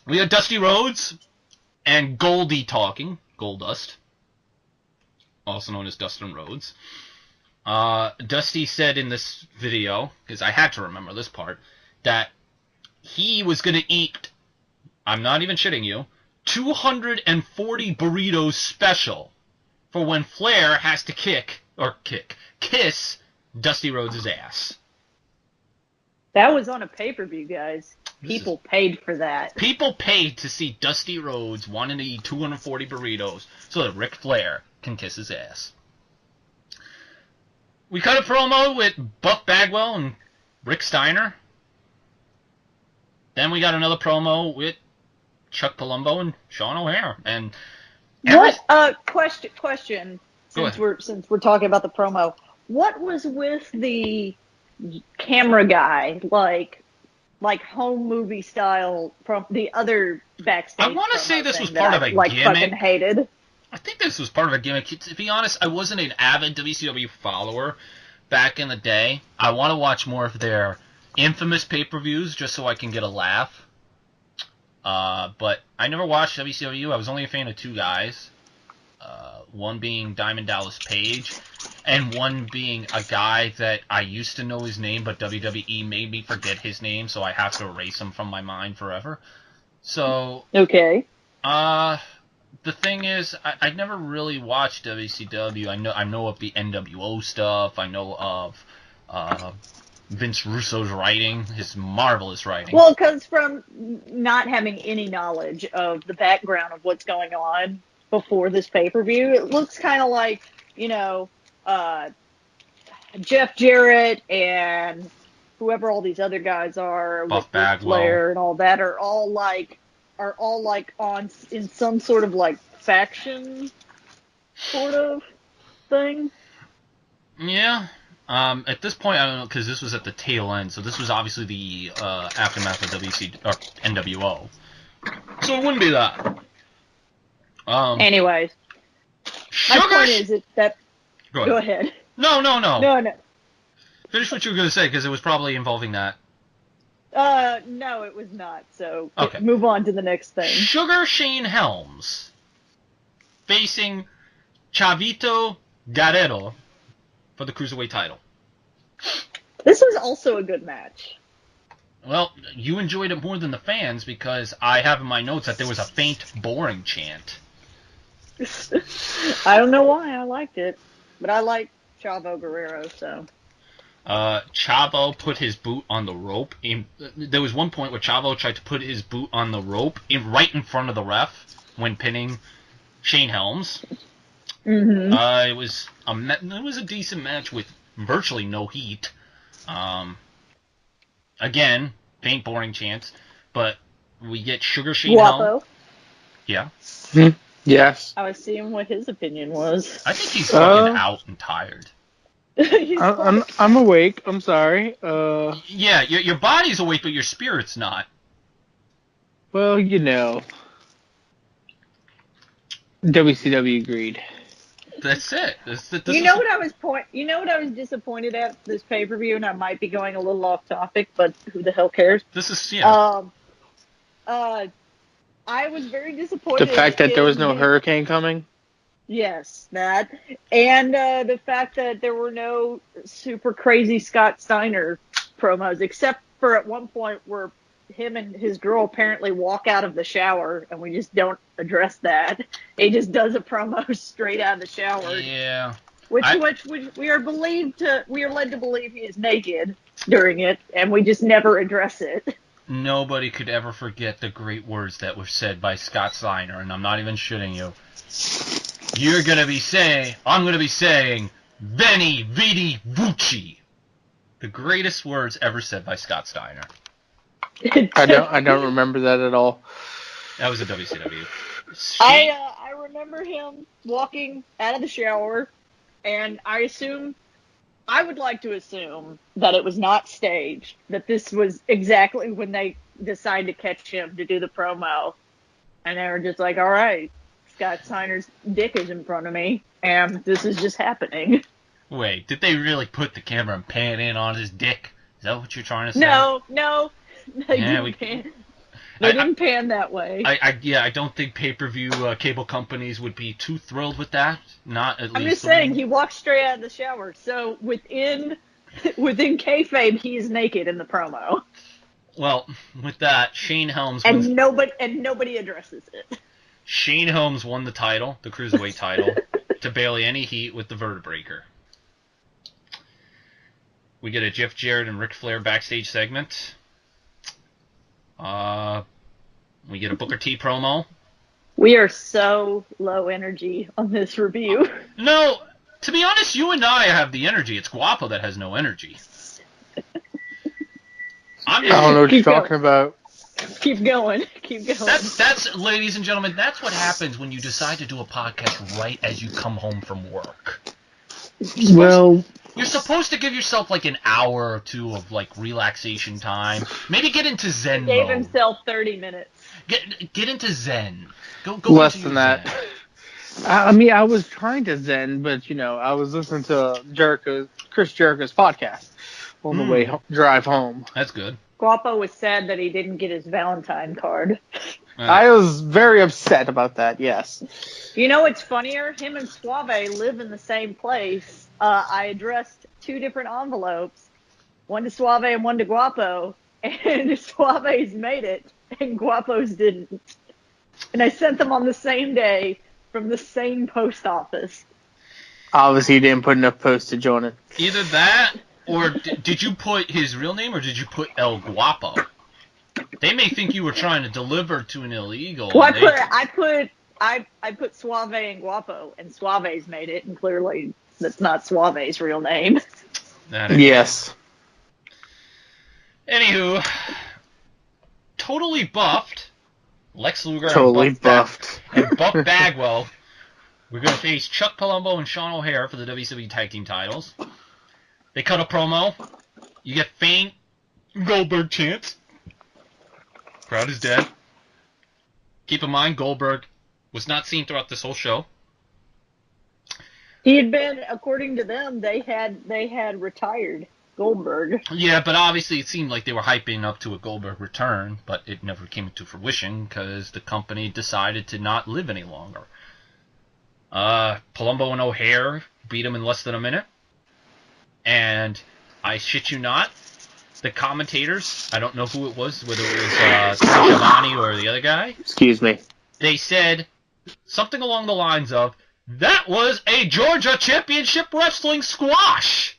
We had Dusty Rhodes and Goldie talking. Goldust, also known as Dustin Rhodes. Dusty said in this video, because I had to remember this part, that he was going to eat, I'm not even shitting you, 240 burritos special for when Flair has to kiss Dusty Rhodes' ass. That was on a pay-per-view, guys. People paid for that. People paid to see Dusty Rhodes wanting to eat 240 burritos so that Ric Flair can kiss his ass. We cut a promo with Buff Bagwell and Rick Steiner. Then we got another promo with Chuck Palumbo and Sean O'Hare. And question. Since we're talking about the promo, what was with the camera guy, like home movie style from the other backstage? I want to say this was part of a gimmick. Fucking hated. I think this was part of a gimmick. To be honest, I wasn't an avid WCW follower back in the day. I want to watch more of their infamous pay-per-views just so I can get a laugh. But I never watched WCW. I was only a fan of 2 guys. One being Diamond Dallas Page, and one being a guy that I used to know his name, but WWE made me forget his name, so I have to erase him from my mind forever. So, Okay. the thing is, I never really watched WCW. I know of the NWO stuff. I know of Vince Russo's writing, his marvelous writing. Well, because from not having any knowledge of the background of what's going on before this pay-per-view, it looks kind of like, Jeff Jarrett and whoever all these other guys are, Buff with Ric Bagwell. Flair and all that, are all like on in some sort of like faction sort of thing. Yeah. At this point, I don't know, because this was at the tail end, so this was obviously the aftermath of NWO. So it wouldn't be that. Anyways, my point is that. Go ahead. No. No. Finish what you were going to say, because it was probably involving that. No, it was not. So Okay. Move on to the next thing. Sugar Shane Helms facing Chavito Guerrero for the Cruiserweight title. This was also a good match. Well, you enjoyed it more than the fans, because I have in my notes that there was a faint, boring chant. I don't know why I liked it, but I like Chavo Guerrero, so. Chavo put his boot on the rope. There was one point where Chavo tried to put his boot on the rope right in front of the ref when pinning Shane Helms. Mm-hmm. It was a decent match with virtually no heat. Again, faint, boring chants, but we get Sugar Shane Helms. Yeah. Yes. I was seeing what his opinion was. I think he's fucking out and tired. I'm awake. I'm sorry. Yeah, your body's awake, but your spirit's not. Well, WCW agreed. That's it. You know what I was disappointed at this pay-per-view, and I might be going a little off topic, but who the hell cares? This is I was very disappointed. The fact that there was no hurricane coming? Yes, that. And the fact that there were no super crazy Scott Steiner promos, except for at one point where him and his girl apparently walk out of the shower, and we just don't address that. He just does a promo straight out of the shower. Yeah. Which we are led to believe he is naked during it, and we just never address it. Nobody could ever forget the great words that were said by Scott Steiner, and I'm not even shitting you. I'm gonna be saying, Veni, Vidi, Vici. The greatest words ever said by Scott Steiner. I don't remember that at all. That was a WCW. I remember him walking out of the shower, and I would like to assume that it was not staged, that this was exactly when they decided to catch him to do the promo. And they were just like, all right, Scott Steiner's dick is in front of me, and this is just happening. Wait, did they really put the camera and pan in on his dick? Is that what you're trying to say? No. They didn't pan that way. I don't think pay-per-view cable companies would be too thrilled with that. Not at least. I'm just saying, he walked straight out of the shower. So within kayfabe, he is naked in the promo. Well, with that, Shane Helms and nobody addresses it. Shane Helms won the title, the Cruiserweight title, to barely any heat with the Vertebreaker. We get a Jeff Jarrett and Ric Flair backstage segment. We get a Booker T promo. We are so low energy on this review. No, to be honest, you and I have the energy. It's Guapo that has no energy. I don't know what you're talking about. Keep going. That's, ladies and gentlemen, that's what happens when you decide to do a podcast right as you come home from work. Well, you're supposed to give yourself like an hour or two of like relaxation time. Maybe get into Zen mode. Gave himself 30 minutes. Get into Zen. Go less than that. Zen. I was trying to Zen, but I was listening to Chris Jericho's podcast on the way drive home. That's good. Guapo was sad that he didn't get his Valentine card. I was very upset about that, yes. You know what's funnier? Him and Suave live in the same place. I addressed 2 different envelopes, one to Suave and one to Guapo, and Suave's made it, and Guapo's didn't. And I sent them on the same day from the same post office. Obviously, you didn't put enough postage on it. Either that, or did you put his real name, or did you put El Guapo? They may think you were trying to deliver to an illegal. Well, I put Suave and Guapo, and Suave's made it, and clearly that's not Suave's real name. Yes. Anywho, totally buffed. Lex Luger Totally buffed. and Buff Bagwell. We're going to face Chuck Palumbo and Sean O'Hare for the WCW Tag Team titles. They cut a promo. You get faint Goldberg chants. Crowd is dead. Keep in mind, Goldberg was not seen throughout this whole show. He had been, according to them, they had retired Goldberg. Yeah, but obviously it seemed like they were hyping up to a Goldberg return, but it never came into fruition because the company decided to not live any longer. Palumbo and O'Hare beat him in less than a minute. And I shit you not, the commentators, I don't know who it was, whether it was Tony Schiavone or the other guy. Excuse me. They said something along the lines of, "That was a Georgia Championship Wrestling squash."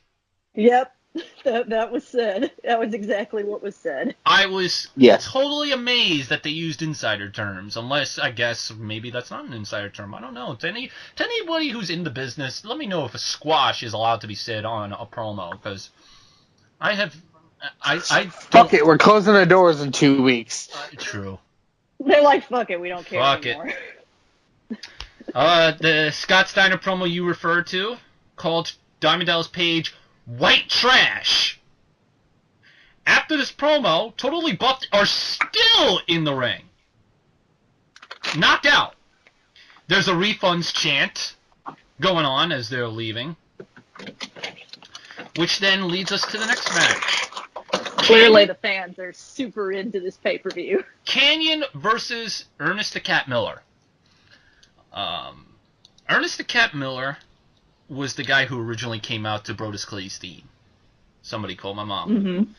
Yep, that was said. That was exactly what was said. I was totally amazed that they used insider terms, unless, I guess, maybe that's not an insider term. I don't know. To anybody who's in the business, let me know if a squash is allowed to be said on a promo, because I Fuck it, we're closing the doors in 2 weeks. True. They're like, fuck it, we don't care Fuck anymore. The Scott Steiner promo you referred to, called Diamond Dallas Page white trash. After this promo, Totally Buffed are still in the ring. Knocked out. There's a refunds chant going on as they're leaving, which then leads us to the next match. Clearly the fans are super into this pay-per-view. Kanyon versus Ernest the Cat Miller. Ernest the Cat Miller was the guy who originally came out to Brodus Clay's theme. Somebody called my mom. Mm-hmm.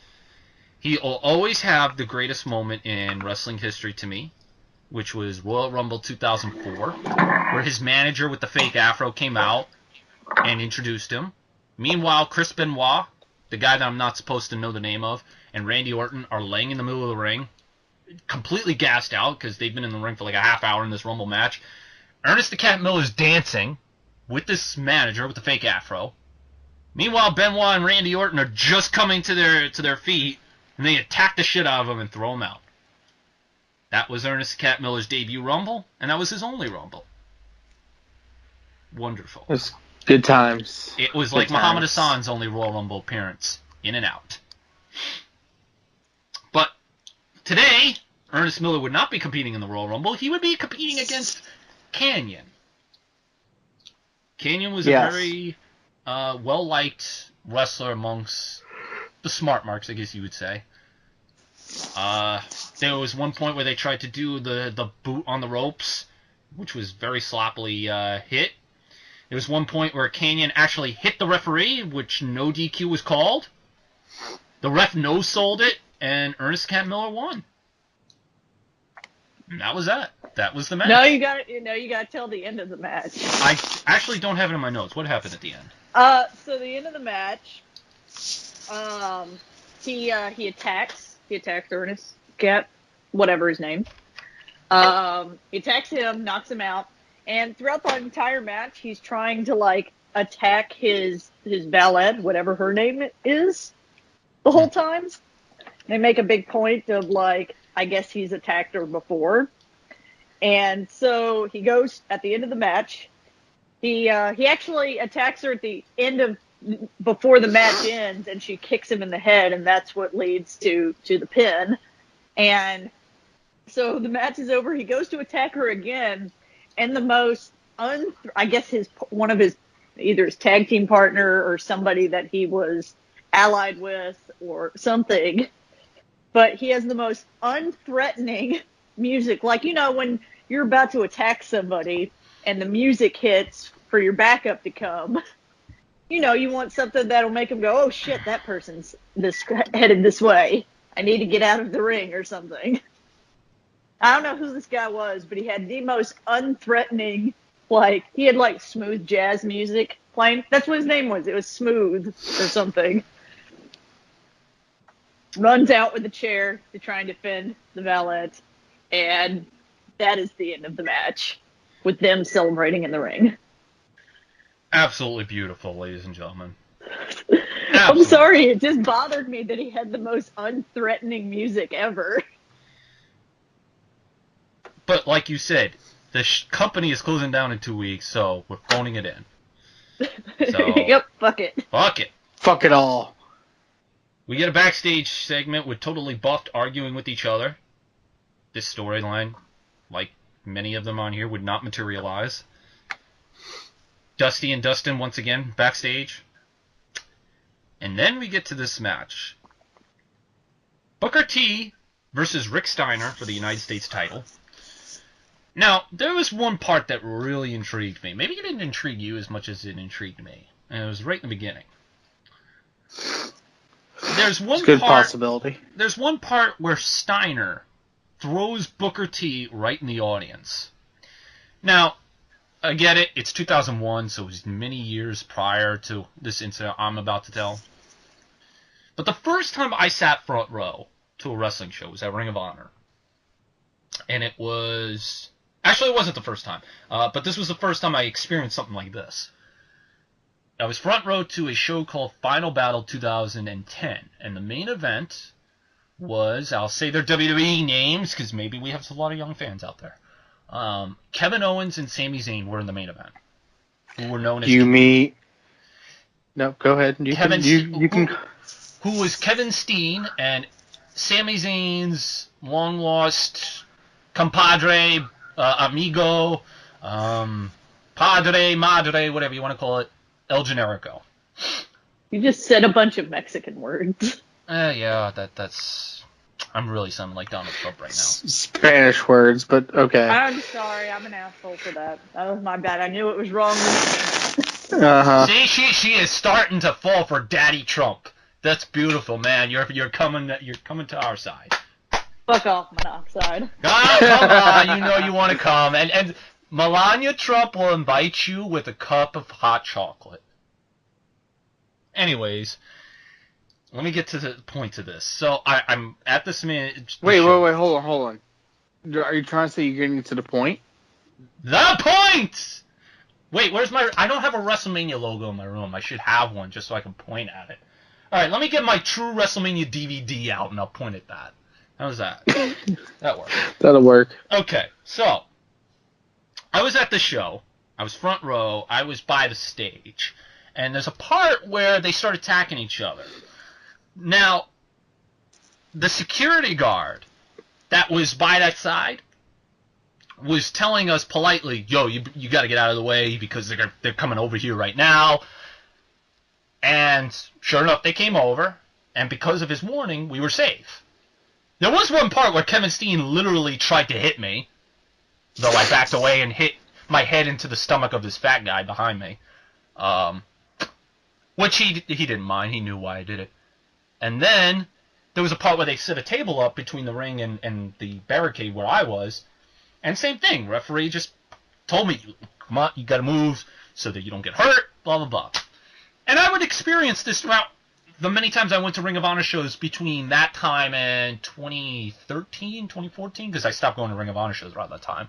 He will always have the greatest moment in wrestling history to me, which was Royal Rumble 2004, where his manager with the fake afro came out and introduced him. Meanwhile, Chris Benoit, the guy that I'm not supposed to know the name of, and Randy Orton are laying in the middle of the ring, completely gassed out because they've been in the ring for like a half hour in this Rumble match. Ernest the Cat Miller's dancing with this manager with the fake afro. Meanwhile, Benoit and Randy Orton are just coming to their feet, and they attack the shit out of him and throw him out. That was Ernest the Cat Miller's debut Rumble, and that was his only Rumble. Wonderful. It was good times. It was like Muhammad Hassan's only Royal Rumble appearance. In and out. But today, Ernest Miller would not be competing in the Royal Rumble. He would be competing against Kanyon. Kanyon was a very well-liked wrestler amongst the smart marks, I guess you would say. There was one point where they tried to do the boot on the ropes, which was very sloppily hit. There was one point where Kanyon actually hit the referee, which no DQ was called. The ref no-sold it, and Ernest Cat Miller won. And that was that. That was the match. No, you got to tell the end of the match. I actually don't have it in my notes. What happened at the end? So the end of the match, he attacks Ernest Cat, whatever his name. He attacks him, knocks him out, and throughout the entire match, he's trying to like attack his valet, whatever her name is, the whole time. They make a big point of like, I guess he's attacked her before. And so he goes at the end of the match. He actually attacks her at the end of before the match ends, and she kicks him in the head, and that's what leads to the pin. And so the match is over. He goes to attack her again, and the most I guess one of his either his tag team partner or somebody that he was allied with or something. But he has the most unthreatening music. Like, when you're about to attack somebody and the music hits for your backup to come, you want something that'll make them go, oh shit, that person's headed this way. I need to get out of the ring or something. I don't know who this guy was, but he had the most unthreatening, he had smooth jazz music playing. That's what his name was. It was Smooth or something. Runs out with a chair to try and defend the valet, and that is the end of the match, with them celebrating in the ring. Absolutely beautiful, ladies and gentlemen. I'm sorry, it just bothered me that he had the most unthreatening music ever. But like you said, the company is closing down in 2 weeks, so we're phoning it in. So, yep, fuck it. Fuck it. Fuck it all. We get a backstage segment with totally buffed arguing with each other. This storyline, like many of them on here, would not materialize. Dusty and Dustin once again backstage. And then we get to this match. Booker T versus Rick Steiner for the United States title. Now, there was one part that really intrigued me. Maybe it didn't intrigue you as much as it intrigued me. And it was right in the beginning. There's one good possibility. There's one part where Steiner throws Booker T right in the audience. Now, I get it. It's 2001, so it was many years prior to this incident I'm about to tell. But the first time I sat front row to a wrestling show was at Ring of Honor. And it was... Actually, it wasn't the first time. But this was the first time I experienced something like this. I was front row to a show called Final Battle 2010. And the main event was... I'll say their WWE names, because maybe we have a lot of young fans out there. Kevin Owens and Sami Zayn were in the main event. Who were known as... No, go ahead. You can... Who was Kevin Steen and Sami Zayn's long-lost compadre, amigo, padre, madre, whatever you want to call it, El Generico. You just said a bunch of Mexican words. Yeah, that's... I'm really sounding like Donald Trump right now. Spanish words, but okay. I'm sorry, I'm an asshole for that. That was my bad. I knew it was wrong. See, she is starting to fall for Daddy Trump. That's beautiful, man. You're coming to our side. Fuck off, monoxide. Ah, come on, you know you want to come. And Melania Trump will invite you with a cup of hot chocolate. Anyways, let me get to the point of this. So I'm at this minute. Wait, hold on. Are you trying to say you're getting to the point? The point! Wait, where's my... I don't have a WrestleMania logo in my room. I should have one just so I can point at it. Alright, let me get my true WrestleMania DVD out and I'll point at that. How's that? That works. That'll work. Okay, so... I was at the show. I was front row. I was by the stage. And there's a part where they start attacking each other. Now, the security guard that was by that side was telling us politely, yo, you got to get out of the way because they're coming over here right now. And sure enough, they came over, and because of his warning, we were safe. There was one part where Kevin Steen literally tried to hit me, though I backed away and hit my head into the stomach of this fat guy behind me. Which he didn't mind. He knew why I did it. And then there was a part where they set a table up between the ring and the barricade where I was. And same thing. Referee just told me, come on, you got to move so that you don't get hurt, blah, blah, blah. And I would experience this throughout the many times I went to Ring of Honor shows between that time and 2013, 2014, because I stopped going to Ring of Honor shows around that time.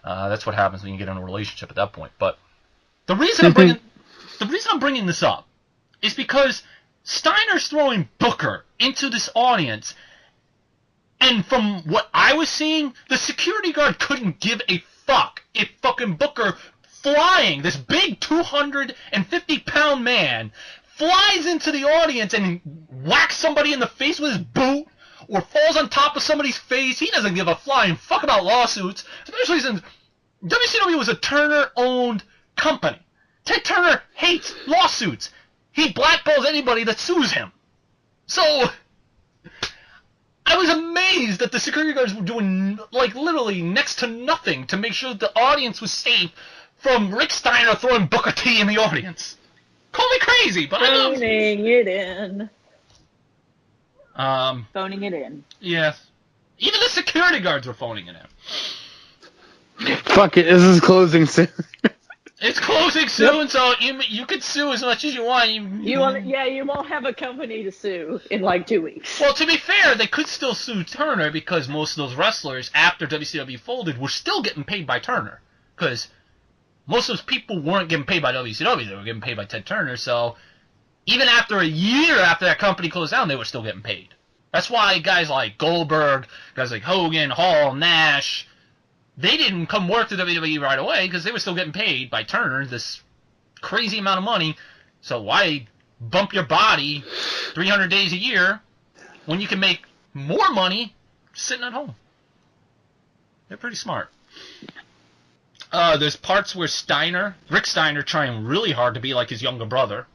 That's what happens when you get in a relationship at that point. But the reason I'm bringing this up is because Steiner's throwing Booker into this audience, and from what I was seeing, the security guard couldn't give a fuck if fucking Booker flying, this big 250-pound man, flies into the audience and whacks somebody in the face with his boot, or falls on top of somebody's face. He doesn't give a flying fuck about lawsuits, especially since WCW was a Turner-owned company. Ted Turner hates lawsuits. He blackballs anybody that sues him. So, I was amazed amazed that the security guards were doing, like, literally next to nothing to make sure that the audience was safe from Rick Steiner throwing Booker T in the audience. Call me crazy, but I know. Phoning it in. Phoning it in. Yeah. Even the security guards were phoning it in. Fuck it, this is closing soon. It's closing soon, so you could sue as much as you want. You won't have a company to sue in like 2 weeks. Well, to be fair, they could still sue Turner because most of those wrestlers, after WCW folded, were still getting paid by Turner. Because most of those people weren't getting paid by WCW, they were getting paid by Ted Turner, so even after a year after that company closed down, they were still getting paid. That's why guys like Goldberg, guys like Hogan, Hall, Nash, they didn't come work to WWE right away because they were still getting paid by Turner this crazy amount of money. So why bump your body 300 days a year when you can make more money sitting at home? They're pretty smart. There's parts where Rick Steiner, trying really hard to be like his younger brother,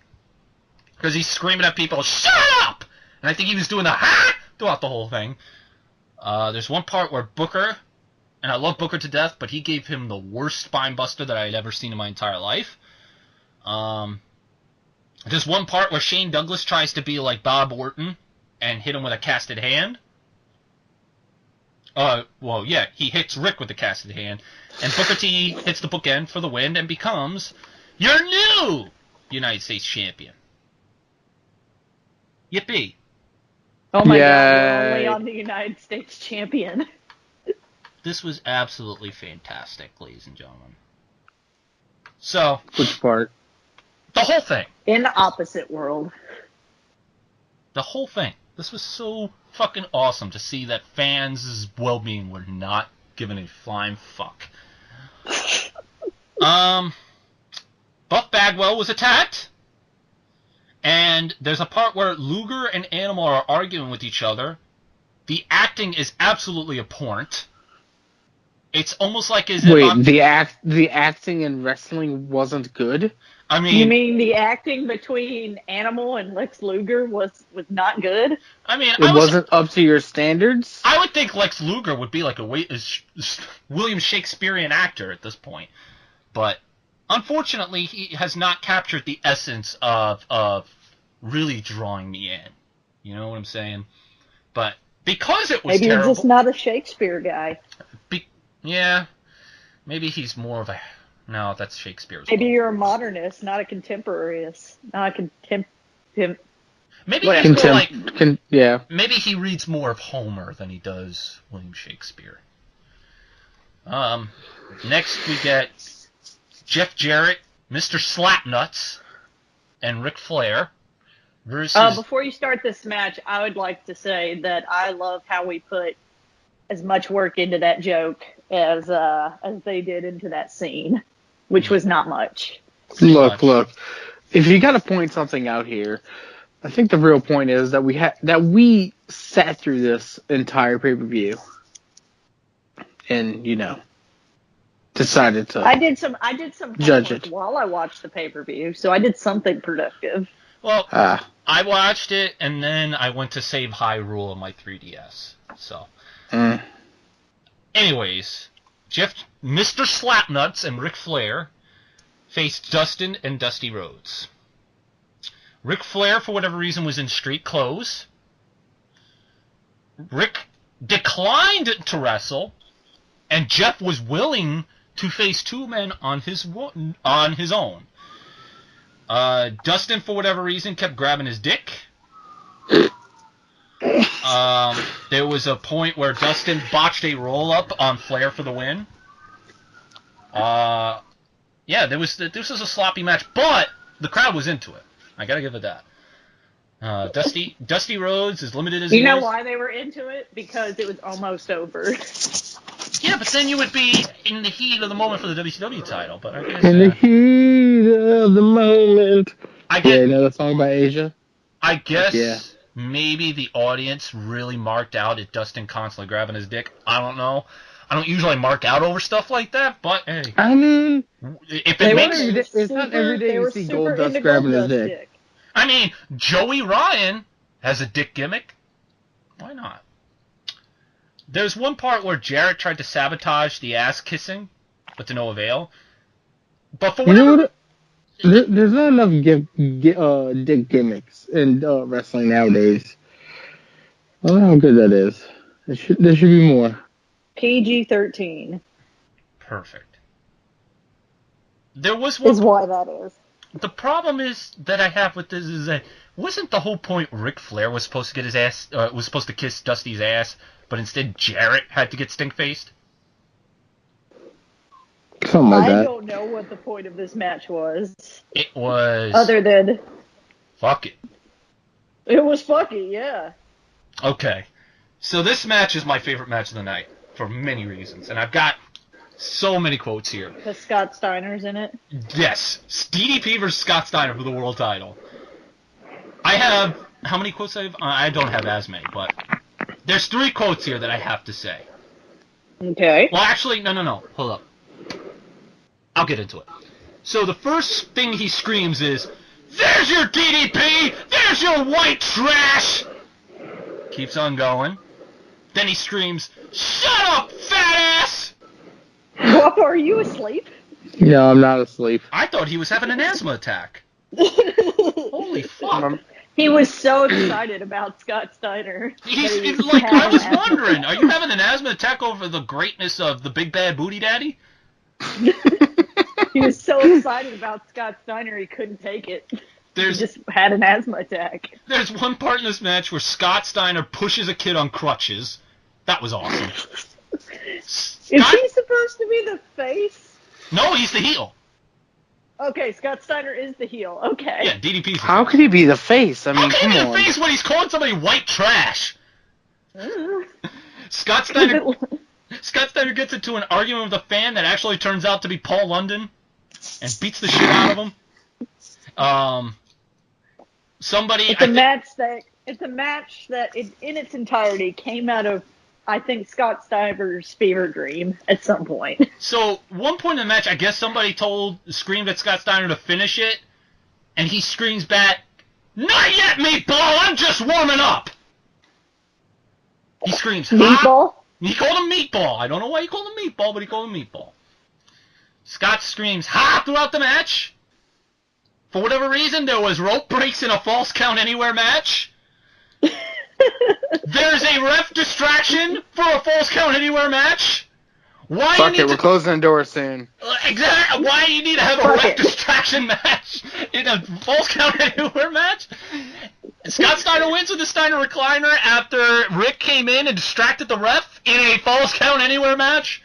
because he's screaming at people, "Shut up!" And I think he was doing the "ha!" throughout the whole thing. There's one part where Booker, and I love Booker to death, but he gave him the worst spine buster that I had ever seen in my entire life. There's one part where Shane Douglas tries to be like Bob Orton and hit him with a casted hand. He hits Rick with the casted hand, and Booker T hits the bookend for the win and becomes your new United States champion. Yippee. Oh my God, we're only on the United States champion. This was absolutely fantastic, ladies and gentlemen. So, which part? The whole thing. In the opposite world. The whole thing. This was so fucking awesome to see that fans' well-being were not given a flying fuck. Buff Bagwell was attacked, and there's a part where Luger and Animal are arguing with each other. The acting is absolutely abhorrent. It's almost like the acting in wrestling wasn't good? I mean, you mean the acting between Animal and Lex Luger was not good? I mean, it wasn't up to your standards? I would think Lex Luger would be like a William Shakespearean actor at this point. But unfortunately, he has not captured the essence of really drawing me in. You know what I'm saying? But because it was terrible... Maybe you're just not a Shakespeare guy. Yeah, maybe he's more of a... No, that's Shakespeare's. Maybe you're a modernist, not a contemporaneous. Not a Maybe he's maybe he reads more of Homer than he does William Shakespeare. Next we get Jeff Jarrett, Mr. Slapnuts, and Ric Flair versus... Before you start this match, I would like to say that I love how we put as much work into that joke as they did into that scene, which was not much. Look. If you got to point something out here, I think the real point is that we sat through this entire pay-per-view and decided to. I did some judge homework it while I watched the pay-per-view, so I did something productive. Well, I watched it and then I went to save Hyrule on my 3DS. So. Anyways, Mr. Slapnuts and Ric Flair faced Dustin and Dusty Rhodes. Ric Flair, for whatever reason, was in street clothes. Rick declined to wrestle, and Jeff was willing to face two men on his own. Dustin, for whatever reason, kept grabbing his dick. There was a point where Dustin botched a roll-up on Flair for the win. This was a sloppy match, but the crowd was into it. I gotta give it that. Dusty Rhodes, as limited as he was... You know why they were into it? Because it was almost over. Yeah, but then you would be in the heat of the moment for the WCW title. But I guess, in the heat of the moment. You know the song by Asia? I guess maybe the audience really marked out at Dustin constantly grabbing his dick. I don't know. I don't usually mark out over stuff like that, but hey. I mean, if it makes... It's not every day you see Goldust grabbing his dick. I mean, Joey Ryan has a dick gimmick. Why not? There's one part where Jarrett tried to sabotage the ass kissing, but to no avail. But for You know whatever... what? There's not enough dick gimmicks in wrestling nowadays. I don't know how good that is. There should be more. PG-13 Perfect. There was one... is why that is. The problem is that I have with this is that wasn't the whole point Ric Flair was supposed to get his ass was supposed to kiss Dusty's ass, but instead Jarrett had to get stink-faced? Something like that. I don't know what the point of this match was. It was Other than fuck it. it was fucky, yeah. Okay. So this match is my favorite match of the night for many reasons, and I've got so many quotes here. Because Scott Steiner's in it. Yes, DDP versus Scott Steiner for the world title. I have how many quotes I don't have as many, but there's 3 quotes here that I have to say. Okay. Well, actually, no. Hold up. I'll get into it. So the first thing he screams is, "There's your DDP! There's your white trash!" Keeps on going. Then he screams, "Shut up, fat ass!" What, are you asleep? No, I'm not asleep. I thought he was having an asthma attack. Holy fuck. He was so excited about Scott Steiner. He's like, I was wondering, are you having an asthma attack over the greatness of the Big Bad Booty Daddy? He was so excited about Scott Steiner he couldn't take it. He just had an asthma attack. There's one part in this match where Scott Steiner pushes a kid on crutches. That was awesome. Is he supposed to be the face? No, he's the heel. Okay, Scott Steiner is the heel. Okay. Yeah, DDP's the How heel. could he be the face? I mean, How can he come be the on. face when he's calling somebody white trash? Scott Steiner gets into an argument with a fan that actually turns out to be Paul London and beats the shit out of him. It's a match that in its entirety came out of, I think, Scott Steiner's fever dream at some point. So, one point in the match, I guess somebody screamed at Scott Steiner to finish it, and he screams back, "Not yet, Meatball! I'm just warming up!" He screams, "Ha!" Meatball? He called him Meatball. I don't know why he called him Meatball, but he called him Meatball. Scott screams, "Ha!" throughout the match. For whatever reason, there was rope breaks in a false count anywhere match. There's a ref distraction for a false count anywhere match. Fuck it, we're closing the door soon. Exactly. Why do you need to have a ref distraction match in a false count anywhere match? Scott Steiner wins with the Steiner recliner after Rick came in and distracted the ref in a false count anywhere match.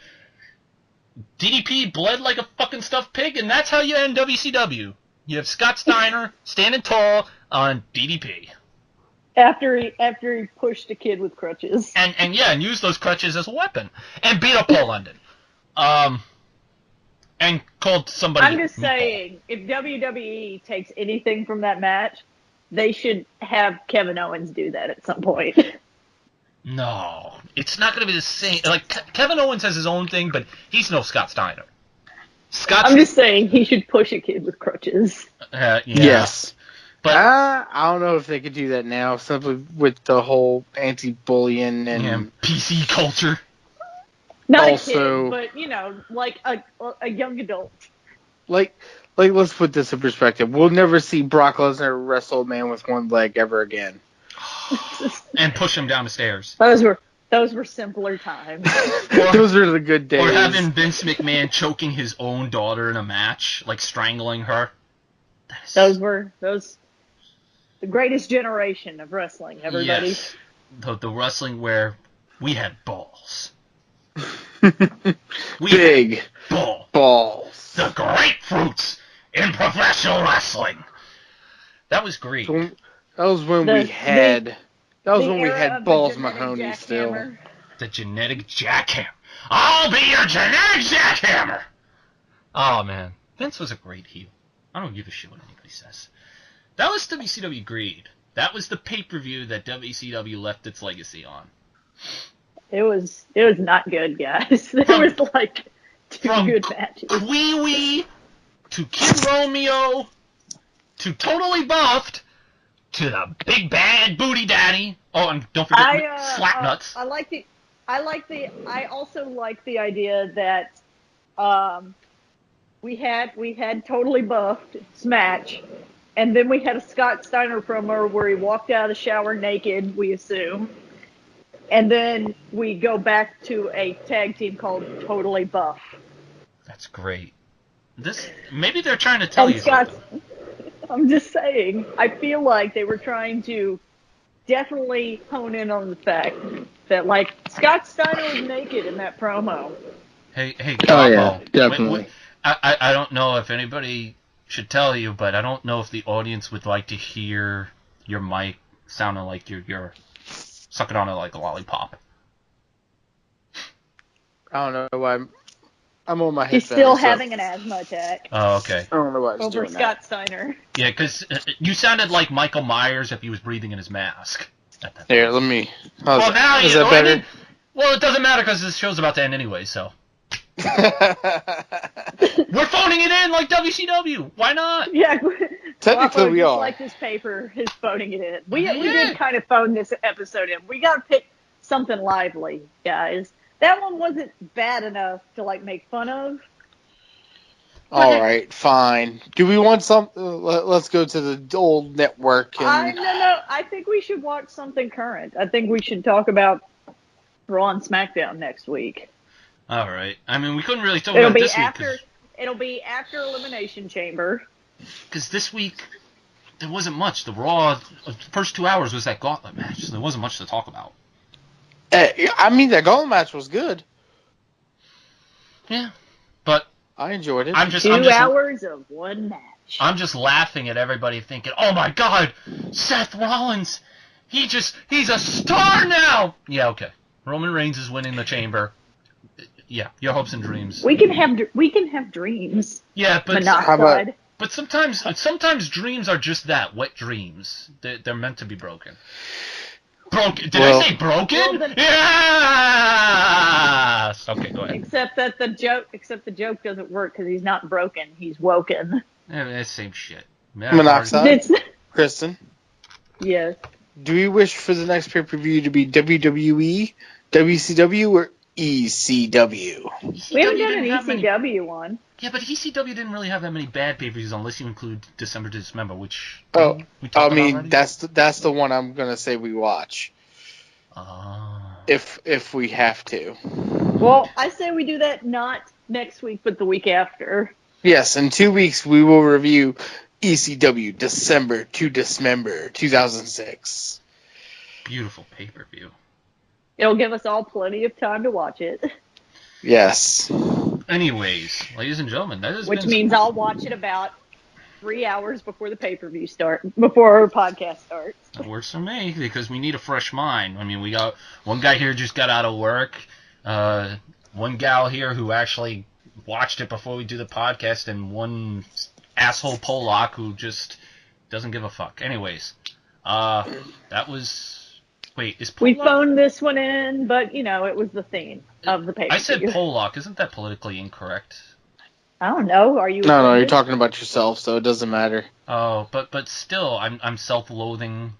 DDP bled like a fucking stuffed pig, and that's how you end WCW. You have Scott Steiner standing tall on DDP. After he pushed a kid with crutches. And used those crutches as a weapon. And beat up Paul London. And called somebody I'm just saying, if WWE takes anything from that match, they should have Kevin Owens do that at some point. No. It's not going to be the same. Like, Kevin Owens has his own thing, but he's no Scott Steiner. I'm just saying, he should push a kid with crutches. Yeah. Yes. But I don't know if they could do that now, simply with the whole anti-bullying and PC culture. Not also, a kid, but, like a young adult. Like, let's put this in perspective. We'll never see Brock Lesnar wrestle a man with one leg ever again. And push him down the stairs. Those were simpler times. Those are the good days. Or having Vince McMahon choking his own daughter in a match, like strangling her. Those were the greatest generation of wrestling, everybody. Yes. The wrestling where we had balls. Big balls. The grapefruits in professional wrestling. That was great. That was when we had Balls Mahoney still. The genetic jackhammer. I'll be your genetic jackhammer. Oh man, Vince was a great heel. I don't give a shit what anybody says. That was WCW Greed. That was the pay-per-view that WCW left its legacy on. It was not good, guys. There was like two good matches. Kwee-wee to Kid Romeo to Totally Buffed to the Big Bad Booty Daddy. Oh, and don't forget Slapnuts. I I also like the idea that we had totally buffed Smatch, and then we had a Scott Steiner promo where he walked out of the shower naked, we assume. And then we go back to a tag team called Totally Buff. That's great. Maybe they're trying to tell you something. I'm just saying, I feel like they were trying to definitely hone in on the fact that, like, Scott Steiner was naked in that promo. Hey, Oh, yeah, Capo. definitely. I don't know if anybody should tell you, but I don't know if the audience would like to hear your mic sounding like you're sucking on it like a lollipop. I don't know why. I'm on my headphones. He's still having an asthma attack. Oh, okay. I don't know why he's over doing Scott that. Steiner. Yeah, because you sounded like Michael Myers if he was breathing in his mask. Here, let me. Well, now is that better? Well, it doesn't matter because this show's about to end anyway, so. We're phoning it in like WCW. Why not? Yeah. Technically, we just are. like this paper is phoning it in. We did kind of phone this episode in. We got to pick something lively, guys. That one wasn't bad enough to, like, make fun of. All right, fine. Do we want some? Let's go to the old network. And... No. I think we should watch something current. I think we should talk about Raw and SmackDown next week. All right. I mean, we couldn't really talk about this week. It'll be after Elimination Chamber. Because this week, there wasn't much. The Raw, the first 2 hours was that gauntlet match, so there wasn't much to talk about. I mean, that gauntlet match was good. Yeah, but I enjoyed it. I'm just 2 hours of one match. I'm just laughing at everybody thinking, "Oh my God, Seth Rollins, he's a star now." Yeah, okay. Roman Reigns is winning the Chamber. Yeah, your hopes and dreams. We can have dreams. Yeah, but not how about- God. But sometimes dreams are just that, wet dreams. They're meant to be broken. Broken? Did I say broken? Well, Yes. Okay, go ahead. Except the joke doesn't work because he's not broken. He's woken. Yeah, it's same shit. Monoxide. Kristen, Yes. do we wish for the next pay-per-view to be WWE, WCW, or ECW? We haven't done an ECW one. Yeah, but ECW didn't really have that many bad pay-per-views unless you include December to Dismember, which we talked about already. that's the one I'm gonna say we watch. Ah. If we have to. Well, I say we do that not next week, but the week after. Yes, in 2 weeks we will review ECW December to Dismember 2006. Beautiful pay-per-view. It'll give us all plenty of time to watch it. Yes. Anyways, ladies and gentlemen, Which means I'll watch it about 3 hours before the pay-per-view before our podcast starts. That works for me, because we need a fresh mind. I mean, we got one guy here just got out of work, one gal here who actually watched it before we do the podcast, and one asshole Polak who just doesn't give a fuck. Anyways, that was... Wait, is Polak... We phoned this one in, but, it was the theme of the pay-per-view. I said Polak. Isn't that politically incorrect? I don't know. Are you? No, you're talking about yourself, so it doesn't matter. Oh, but still, I'm self-loathing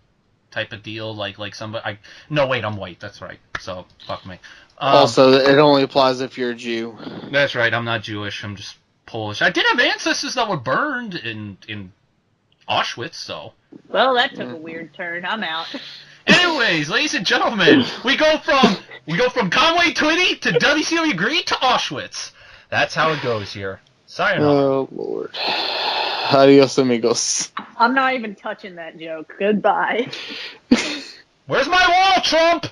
type of deal. Like somebody. No, wait, I'm white. That's right. So fuck me. Also, it only applies if you're a Jew. That's right. I'm not Jewish. I'm just Polish. I did have ancestors that were burned in Auschwitz. So. Well, that took a weird turn. I'm out. Anyways, ladies and gentlemen, we go from Conway Twitty to WCW Green to Auschwitz. That's how it goes here. Sayonara. Oh, Lord. Adios, amigos. I'm not even touching that joke. Goodbye. Where's my wall, Trump?